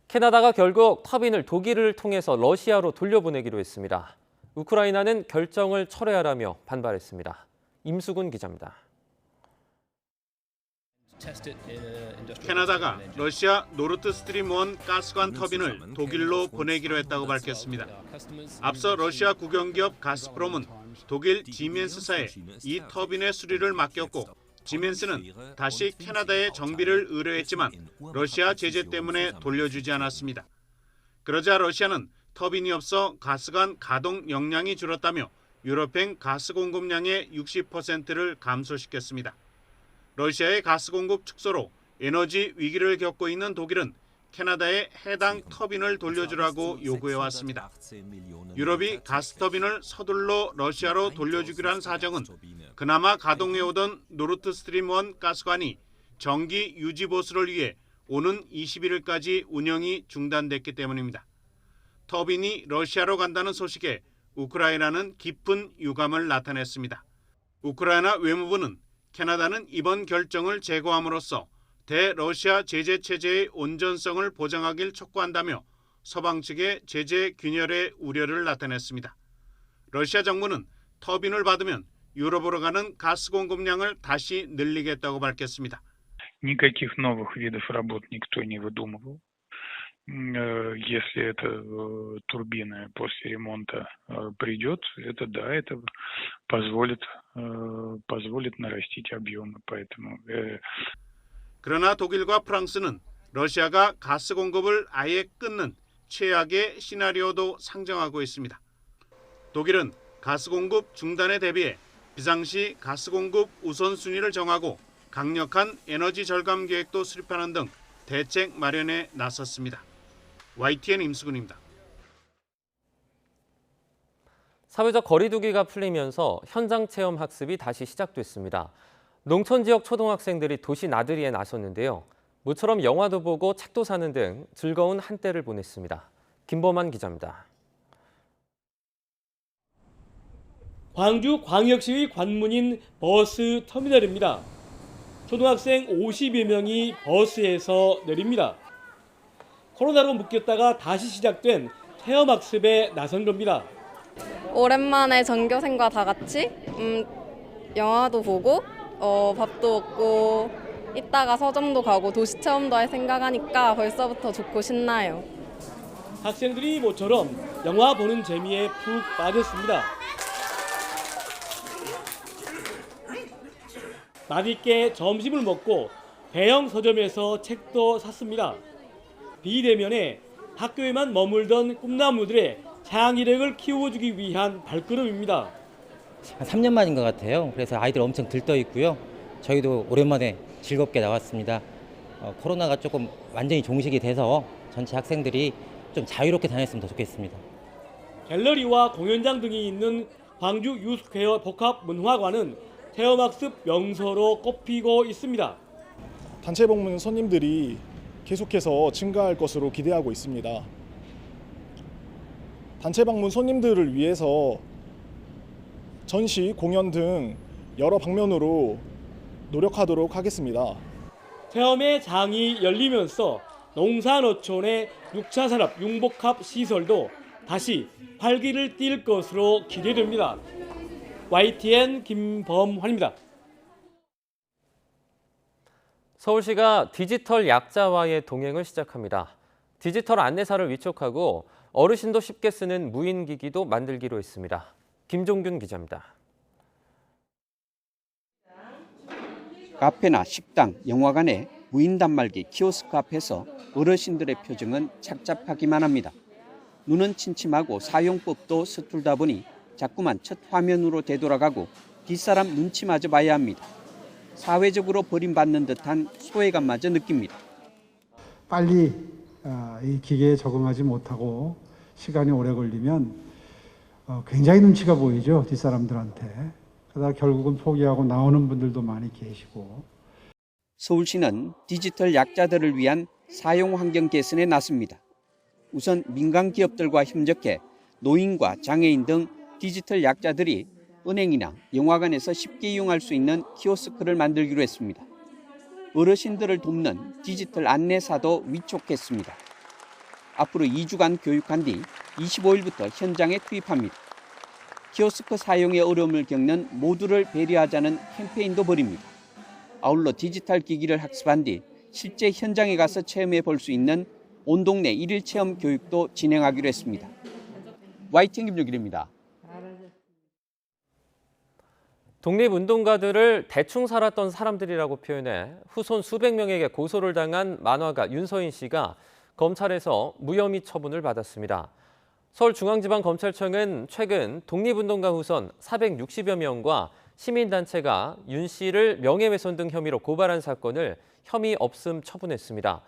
캐나다가 결국 터빈을 독일을 통해서 러시아로 돌려보내기로 했습니다. 우크라이나는 결정을 철회하라며 반발했습니다. 임수근 기자입니다. 캐나다가 러시아 노르드스트림 1 가스관 터빈을 독일로 보내기로 했다고 밝혔습니다. 앞서 러시아 국영기업 가스프롬은 독일 지멘스사에 이 터빈의 수리를 맡겼고 지멘스는 다시 캐나다에 정비를 의뢰했지만 러시아 제재 때문에 돌려주지 않았습니다. 그러자 러시아는 터빈이 없어 가스관 가동 역량이 줄었다며 유럽행 가스 공급량의 60%를 감소시켰습니다. 러시아의 가스 공급 축소로 에너지 위기를 겪고 있는 독일은 캐나다에 해당 터빈을 돌려주라고 요구해왔습니다. 유럽이 가스 터빈을 서둘러 러시아로 돌려주기로 한 사정은 그나마 가동해오던 노르드스트림 1 가스관이 정기 유지 보수를 위해 오는 21일까지 운영이 중단됐기 때문입니다. 터빈이 러시아로 간다는 소식에 우크라이나는 깊은 유감을 나타냈습니다. 우크라이나 외무부는 캐나다는 이번 결정을 재고함으로써 대러시아 제재 체제의 온전성을 보장하길 촉구한다며 서방 측의 제재 균열의 우려를 나타냈습니다. 러시아 정부는 터빈을 받으면 유럽으로 가는 가스 공급량을 다시 늘리겠다고 밝혔습니다. Никаких новых видов работ никто не выдумывал. Если эта турбина после ремонта придет, это да, это позволит нарастить объемы. Поэтому 그러나 독일과 프랑스는 러시아가 가스 공급을 아예 끊는 최악의 시나리오도 상정하고 있습니다. 독일은 가스 공급 중단에 대비해 비상시 가스 공급 우선순위를 정하고 강력한 에너지 절감 계획도 수립하는 등 대책 마련에 나섰습니다. YTN 임수근입니다. 사회적 거리 두기가 풀리면서 현장 체험 학습이 다시 시작됐습니다. 농촌 지역 초등학생들이 도시 나들이에 나섰는데요. 모처럼 영화도 보고 책도 사는 등 즐거운 한때를 보냈습니다. 김범한 기자입니다. 광주 광역시의 관문인 버스 터미널입니다. 초등학생 50여 명이 버스에서 내립니다. 코로나로 묶였다가 다시 시작된 체험학습에 나선 겁니다. 오랜만에 전교생과 다 같이 영화도 보고 밥도 먹고 이따가 서점도 가고 도시 체험도 할 생각하니까 벌써부터 좋고 신나요. 학생들이 모처럼 영화 보는 재미에 푹 빠졌습니다. 맛있게 점심을 먹고 대형 서점에서 책도 샀습니다. 비대면에 학교에만 머물던 꿈나무들의 창의력을 키워주기 위한 발걸음입니다. 한 3년 만인 것 같아요. 그래서 아이들 엄청 들떠 있고요. 저희도 오랜만에 즐겁게 나왔습니다. 코로나가 조금 완전히 종식이 돼서 전체 학생들이 좀 자유롭게 다녔으면 더 좋겠습니다. 갤러리와 공연장 등이 있는 광주 유스퀘어 복합문화관은 체험학습 명소로 꼽히고 있습니다. 단체 방문 손님들이 계속해서 증가할 것으로 기대하고 있습니다. 단체 방문 손님들을 위해서 전시, 공연 등 여러 방면으로 노력하도록 하겠습니다. 체험의 장이 열리면서 농산어촌의 6차 산업 융복합 시설도 다시 활기를 띨 것으로 기대됩니다. YTN 김범환입니다. 서울시가 디지털 약자와의 동행을 시작합니다. 디지털 안내사를 위촉하고 어르신도 쉽게 쓰는 무인기기도 만들기로 했습니다. 김종균 기자입니다. 카페나 식당, 영화관의 무인 단말기 키오스크 앞에서 어르신들의 표정은 착잡하기만 합니다. 눈은 침침하고 사용법도 서툴다 보니 자꾸만 첫 화면으로 되돌아가고 뒷사람 눈치마저 봐야 합니다. 사회적으로 버림받는 듯한 소외감마저 느낍니다. 빨리 이 기계에 적응하지 못하고 시간이 오래 걸리면 굉장히 눈치가 보이죠, 뒷사람들한테. 그러다 결국은 포기하고 나오는 분들도 많이 계시고. 서울시는 디지털 약자들을 위한 사용 환경 개선에 나섭니다. 우선 민간 기업들과 협력해 노인과 장애인 등 디지털 약자들이 은행이나 영화관에서 쉽게 이용할 수 있는 키오스크를 만들기로 했습니다. 어르신들을 돕는 디지털 안내사도 위촉했습니다. 앞으로 2주간 교육한 뒤 25일부터 현장에 투입합니다. 키오스크 사용에 어려움을 겪는 모두를 배려하자는 캠페인도 벌입니다. 아울러 디지털 기기를 학습한 뒤 실제 현장에 가서 체험해 볼 수 있는 온 동네 1일 체험 교육도 진행하기로 했습니다. YTN 김종길입니다. 독립운동가들을 대충 살았던 사람들이라고 표현해 후손 수백 명에게 고소를 당한 만화가 윤서인 씨가 검찰에서 무혐의 처분을 받았습니다. 서울중앙지방검찰청은 최근 독립운동가 후손 460여 명과 시민단체가 윤 씨를 명예훼손 등 혐의로 고발한 사건을 혐의 없음 처분했습니다.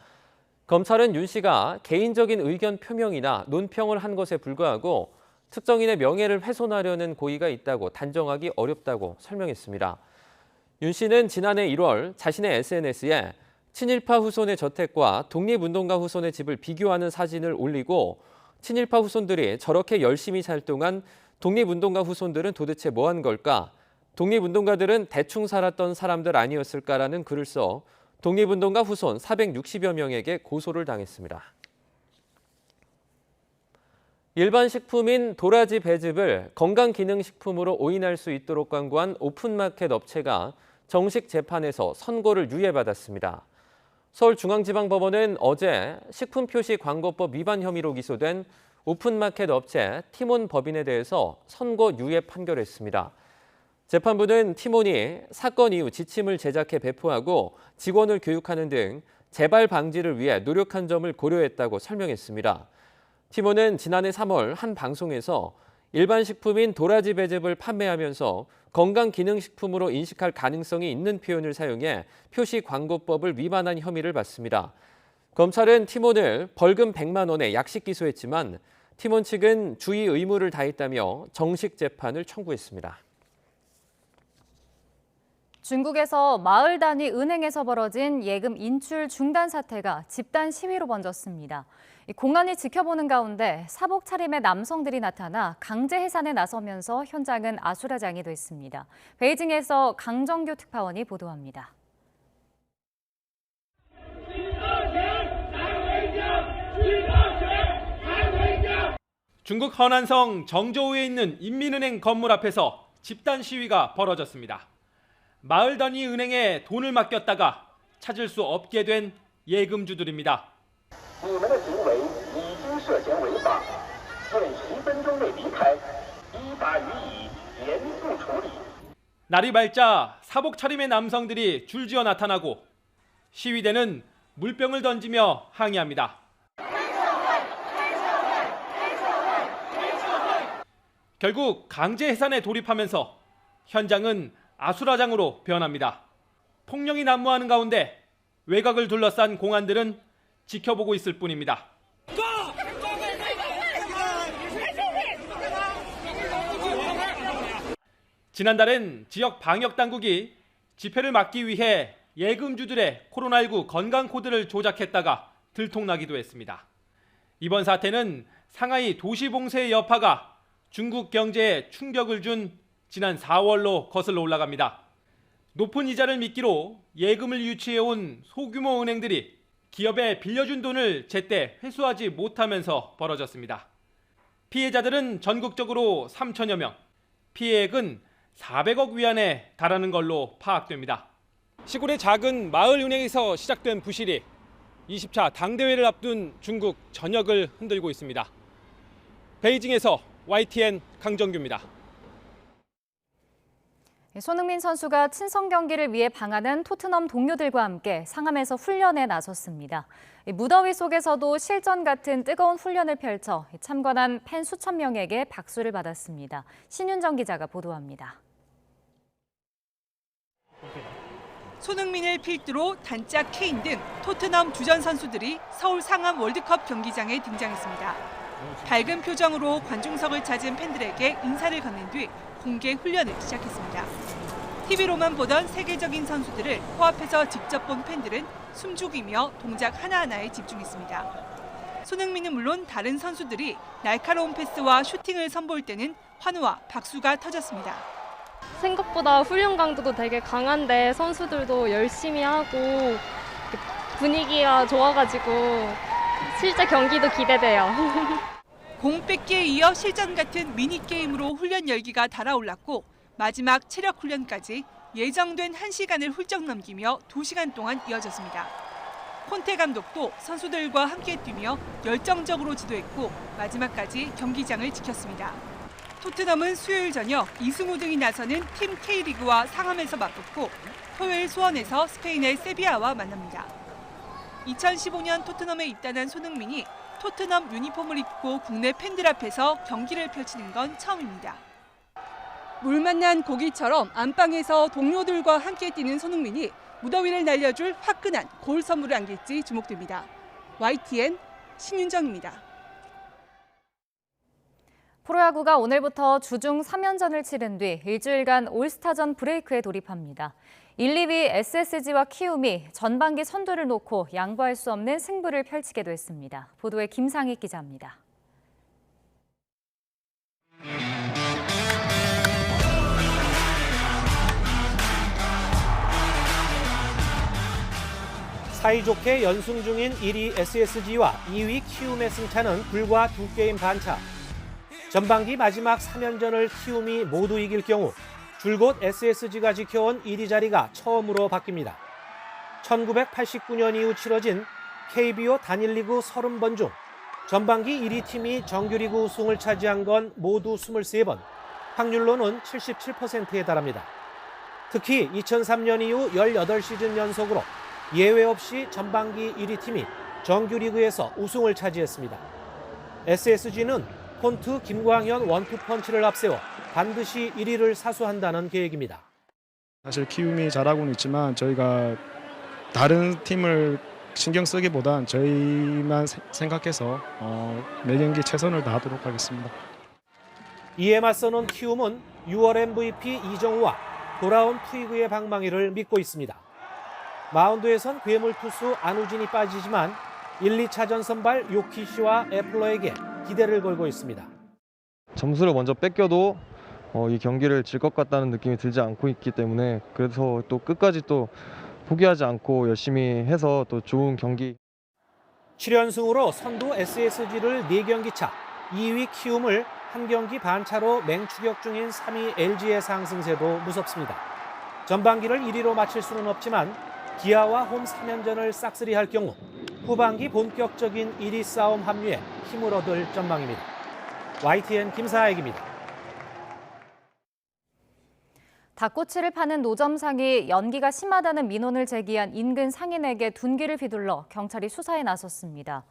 검찰은 윤 씨가 개인적인 의견 표명이나 논평을 한 것에 불과하고 특정인의 명예를 훼손하려는 고의가 있다고 단정하기 어렵다고 설명했습니다. 윤 씨는 지난해 1월 자신의 SNS에 친일파 후손의 저택과 독립운동가 후손의 집을 비교하는 사진을 올리고 친일파 후손들이 저렇게 열심히 살 동안 독립운동가 후손들은 도대체 뭐한 걸까? 독립운동가들은 대충 살았던 사람들 아니었을까라는 글을 써 독립운동가 후손 460여 명에게 고소를 당했습니다. 일반 식품인 도라지 배즙을 건강기능식품으로 오인할 수 있도록 광고한 오픈마켓 업체가 정식 재판에서 선고를 유예받았습니다. 서울중앙지방법원은 어제 식품표시광고법 위반 혐의로 기소된 오픈마켓 업체 티몬 법인에 대해서 선고 유예 판결했습니다. 재판부는 티몬이 사건 이후 지침을 제작해 배포하고 직원을 교육하는 등 재발 방지를 위해 노력한 점을 고려했다고 설명했습니다. 티몬은 지난해 3월 한 방송에서 일반 식품인 도라지 배즙을 판매하면서 건강기능식품으로 인식할 가능성이 있는 표현을 사용해 표시광고법을 위반한 혐의를 받습니다. 검찰은 티몬을 벌금 100만 원에 약식 기소했지만 티몬 측은 주의 의무를 다했다며 정식 재판을 청구했습니다. 중국에서 마을 단위 은행에서 벌어진 예금 인출 중단 사태가 집단 시위로 번졌습니다. 공안이 지켜보는 가운데 사복 차림의 남성들이 나타나 강제 해산에 나서면서 현장은 아수라장이 됐습니다. 베이징에서 강정규 특파원이 보도합니다. 중국 허난성 정저우에 있는 인민은행 건물 앞에서 집단 시위가 벌어졌습니다. 마을 단위 은행에 돈을 맡겼다가 찾을 수 없게 된 예금주들입니다. 날이 밝자 사복 차림의 남성들이 줄지어 나타나고 시위대는 물병을 던지며 항의합니다. 결국 강제 해산에 돌입하면서 현장은 아수라장으로 변합니다. 폭력이 난무하는 가운데 외곽을 둘러싼 공안들은 지켜보고 있을 뿐입니다. 지난달엔 지역 방역당국이 집회를 막기 위해 예금주들의 코로나19 건강코드를 조작했다가 들통나기도 했습니다. 이번 사태는 상하이 도시봉쇄의 여파가 중국 경제에 충격을 준 지난 4월로 거슬러 올라갑니다. 높은 이자를 미끼로 예금을 유치해온 소규모 은행들이 기업에 빌려준 돈을 제때 회수하지 못하면서 벌어졌습니다. 피해자들은 전국적으로 3천여 명, 피해액은 400억 위안에 달하는 걸로 파악됩니다. 시골의 작은 마을 은행에서 시작된 부실이 20차 당대회를 앞둔 중국 전역을 흔들고 있습니다. 베이징에서 YTN 강정규입니다. 손흥민 선수가 친선 경기를 위해 방한한 토트넘 동료들과 함께 상암에서 훈련에 나섰습니다. 무더위 속에서도 실전 같은 뜨거운 훈련을 펼쳐 참관한 팬 수천 명에게 박수를 받았습니다. 신윤정 기자가 보도합니다. 손흥민을 필두로 단짝 케인 등 토트넘 주전 선수들이 서울 상암 월드컵 경기장에 등장했습니다. 밝은 표정으로 관중석을 찾은 팬들에게 인사를 건넨 뒤 공개 훈련을 시작했습니다. TV로만 보던 세계적인 선수들을 코앞에서 직접 본 팬들은 숨죽이며 동작 하나하나에 집중했습니다. 손흥민은 물론 다른 선수들이 날카로운 패스와 슈팅을 선보일 때는 환호와 박수가 터졌습니다. 생각보다 훈련 강도도 되게 강한데 선수들도 열심히 하고 분위기가 좋아가지고 실제 경기도 기대돼요. 공 뺏기에 이어 실전 같은 미니게임으로 훈련 열기가 달아올랐고 마지막 체력 훈련까지 예정된 1시간을 훌쩍 넘기며 2시간 동안 이어졌습니다. 콘테 감독도 선수들과 함께 뛰며 열정적으로 지도했고 마지막까지 경기장을 지켰습니다. 토트넘은 수요일 저녁 이승우 등이 나서는 팀 K리그와 상암에서 맞붙고 토요일 수원에서 스페인의 세비야와 만납니다. 2015년 토트넘에 입단한 손흥민이 토트넘 유니폼을 입고 국내 팬들 앞에서 경기를 펼치는 건 처음입니다. 물 만난 고기처럼 안방에서 동료들과 함께 뛰는 손흥민이 무더위를 날려줄 화끈한 골 선물을 안길지 주목됩니다. YTN 신윤정입니다. 프로야구가 오늘부터 주중 3연전을 치른 뒤 일주일간 올스타전 브레이크에 돌입합니다. 1, 2위 SSG와 키움이 전반기 선두를 놓고 양보할 수 없는 승부를 펼치게 됐습니다. 보도에 김상희 기자입니다. 사이좋게 연승 중인 1위 SSG와 2위 키움의 승차는 불과 2게임 반차. 전반기 마지막 3연전을 키움이 모두 이길 경우 줄곧 SSG가 지켜온 1위 자리가 처음으로 바뀝니다. 1989년 이후 치러진 KBO 단일리그 30번 중 전반기 1위 팀이 정규리그 우승을 차지한 건 모두 23번, 확률로는 77%에 달합니다. 특히 2003년 이후 18시즌 연속으로 예외 없이 전반기 1위 팀이 정규리그에서 우승을 차지했습니다. SSG는 폰트 김광현 원투펀치를 앞세워 반드시 1위를 사수한다는 계획입니다. 사실 키움이 잘하고는 있지만 저희가 다른 팀을 신경 쓰기보단 저희만 생각해서 매 경기 최선을 다하도록 하겠습니다. 이에 맞서는 키움은 6월 MVP 이정우와 돌아온 푸이그의 방망이를 믿고 있습니다. 마운드에선 괴물 투수 안우진이 빠지지만 1, 2차전 선발 요키시와 애플러에게 기대를 걸고 있습니다. 점수를 먼저 뺏겨도 이 경기를 질 것 같다는 느낌이 들지 않고 있기 때문에 그래서 또 끝까지 또 포기하지 않고 열심히 해서 또 좋은 경기. 7연승으로 선두 SSG를 4경기 차 2위 키움을 한 경기 반 차로 맹추격 중인 3위 LG의 상승세도 무섭습니다. 전반기를 1위로 마칠 수는 없지만 기아와 홈 3연전을 싹쓸이할 경우 후반기 본격적인 1위 싸움 합류에 힘을 얻을 전망입니다. YTN 김사익입니다. 닭꼬치를 파는 노점상이 연기가 심하다는 민원을 제기한 인근 상인에게 둔기를 휘둘러 경찰이 수사에 나섰습니다.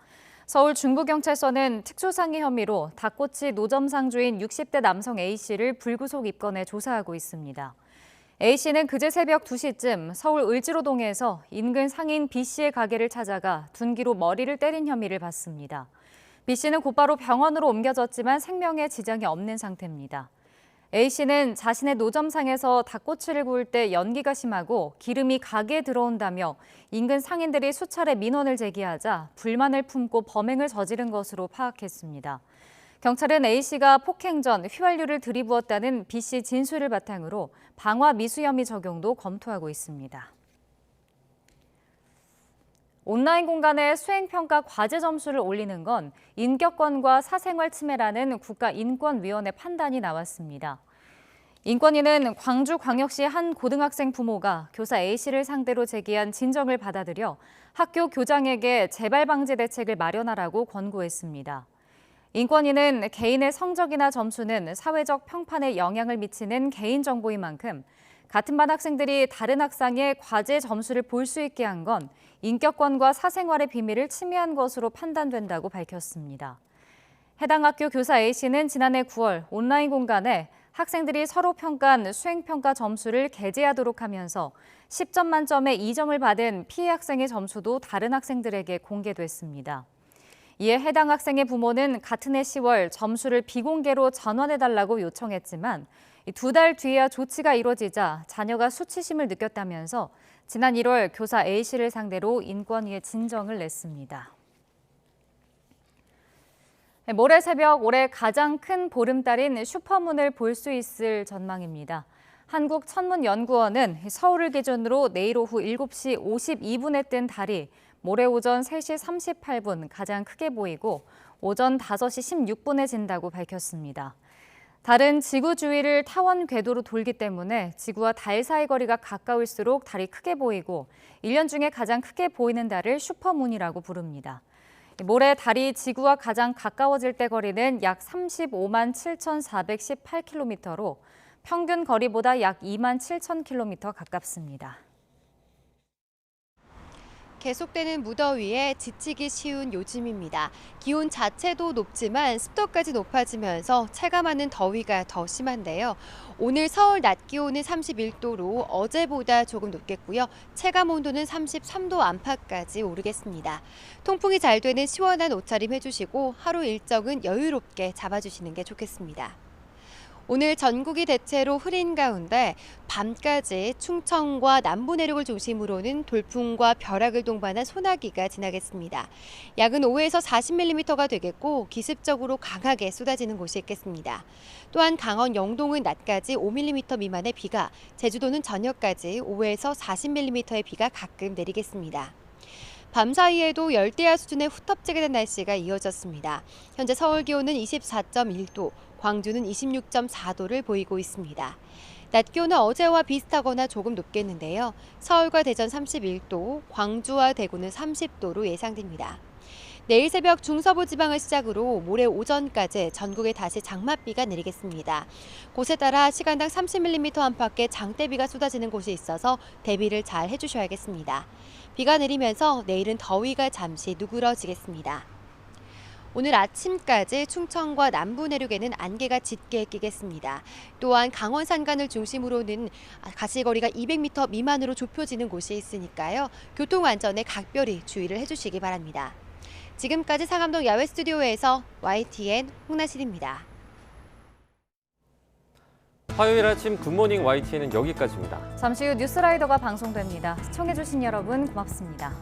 서울 중부경찰서는 특수상해 혐의로 닭꼬치 노점상 주인 60대 남성 A씨를 불구속 입건해 조사하고 있습니다. A씨는 그제 새벽 2시쯤 서울 을지로동에서 인근 상인 B씨의 가게를 찾아가 둔기로 머리를 때린 혐의를 받습니다. B씨는 곧바로 병원으로 옮겨졌지만 생명에 지장이 없는 상태입니다. A씨는 자신의 노점상에서 닭꼬치를 구울 때 연기가 심하고 기름이 가게에 들어온다며 인근 상인들이 수차례 민원을 제기하자 불만을 품고 범행을 저지른 것으로 파악했습니다. 경찰은 A씨가 폭행 전 휘발유를 들이부었다는 B씨 진술을 바탕으로 방화 미수 혐의 적용도 검토하고 있습니다. 온라인 공간에 수행평가 과제 점수를 올리는 건 인격권과 사생활 침해라는 국가인권위원회 판단이 나왔습니다. 인권위는 광주광역시 한 고등학생 부모가 교사 A씨를 상대로 제기한 진정을 받아들여 학교 교장에게 재발 방지 대책을 마련하라고 권고했습니다. 인권위는 개인의 성적이나 점수는 사회적 평판에 영향을 미치는 개인정보인 만큼 같은 반 학생들이 다른 학생의 과제 점수를 볼 수 있게 한 건 인격권과 사생활의 비밀을 침해한 것으로 판단된다고 밝혔습니다. 해당 학교 교사 A씨는 지난해 9월 온라인 공간에 학생들이 서로 평가한 수행평가 점수를 게재하도록 하면서 10점 만점에 2점을 받은 피해 학생의 점수도 다른 학생들에게 공개됐습니다. 이에 해당 학생의 부모는 같은 해 10월 점수를 비공개로 전환해달라고 요청했지만 2달 뒤에야 조치가 이뤄지자 자녀가 수치심을 느꼈다면서 지난 1월 교사 A씨를 상대로 인권위에 진정을 냈습니다. 모레 새벽 올해 가장 큰 보름달인 슈퍼문을 볼 수 있을 전망입니다. 한국천문연구원은 서울을 기준으로 내일 오후 7시 52분에 뜬 달이 모레 오전 3시 38분 가장 크게 보이고 오전 5시 16분에 진다고 밝혔습니다. 달은 지구 주위를 타원 궤도로 돌기 때문에 지구와 달 사이 거리가 가까울수록 달이 크게 보이고 1년 중에 가장 크게 보이는 달을 슈퍼문이라고 부릅니다. 모레 달이 지구와 가장 가까워질 때 거리는 약 35만 7,418km로 평균 거리보다 약 2만 7,000km 가깝습니다. 계속되는 무더위에 지치기 쉬운 요즘입니다. 기온 자체도 높지만 습도까지 높아지면서 체감하는 더위가 더 심한데요. 오늘 서울 낮 기온은 31도로 어제보다 조금 높겠고요. 체감 온도는 33도 안팎까지 오르겠습니다. 통풍이 잘 되는 시원한 옷차림 해주시고 하루 일정은 여유롭게 잡아주시는 게 좋겠습니다. 오늘 전국이 대체로 흐린 가운데 밤까지 충청과 남부 내륙을 중심으로는 돌풍과 벼락을 동반한 소나기가 지나겠습니다. 약은 5에서 40mm가 되겠고 기습적으로 강하게 쏟아지는 곳이 있겠습니다. 또한 강원 영동은 낮까지 5mm 미만의 비가, 제주도는 저녁까지 5에서 40mm의 비가 가끔 내리겠습니다. 밤 사이에도 열대야 수준의 후텁지게 날씨가 이어졌습니다. 현재 서울 기온은 24.1도, 광주는 26.4도를 보이고 있습니다. 낮 기온은 어제와 비슷하거나 조금 높겠는데요. 서울과 대전 31도, 광주와 대구는 30도로 예상됩니다. 내일 새벽 중서부 지방을 시작으로 모레 오전까지 전국에 다시 장맛비가 내리겠습니다. 곳에 따라 시간당 30mm 안팎의 장대비가 쏟아지는 곳이 있어서 대비를 잘 해주셔야겠습니다. 비가 내리면서 내일은 더위가 잠시 누그러지겠습니다. 오늘 아침까지 충청과 남부 내륙에는 안개가 짙게 끼겠습니다. 또한 강원 산간을 중심으로는 가시거리가 200m 미만으로 좁혀지는 곳이 있으니까요. 교통안전에 각별히 주의를 해주시기 바랍니다. 지금까지 상암동 야외 스튜디오에서 YTN 홍나실입니다. 화요일 아침 굿모닝 YTN은 여기까지입니다. 잠시 후 뉴스라이더가 방송됩니다. 시청해주신 여러분 고맙습니다.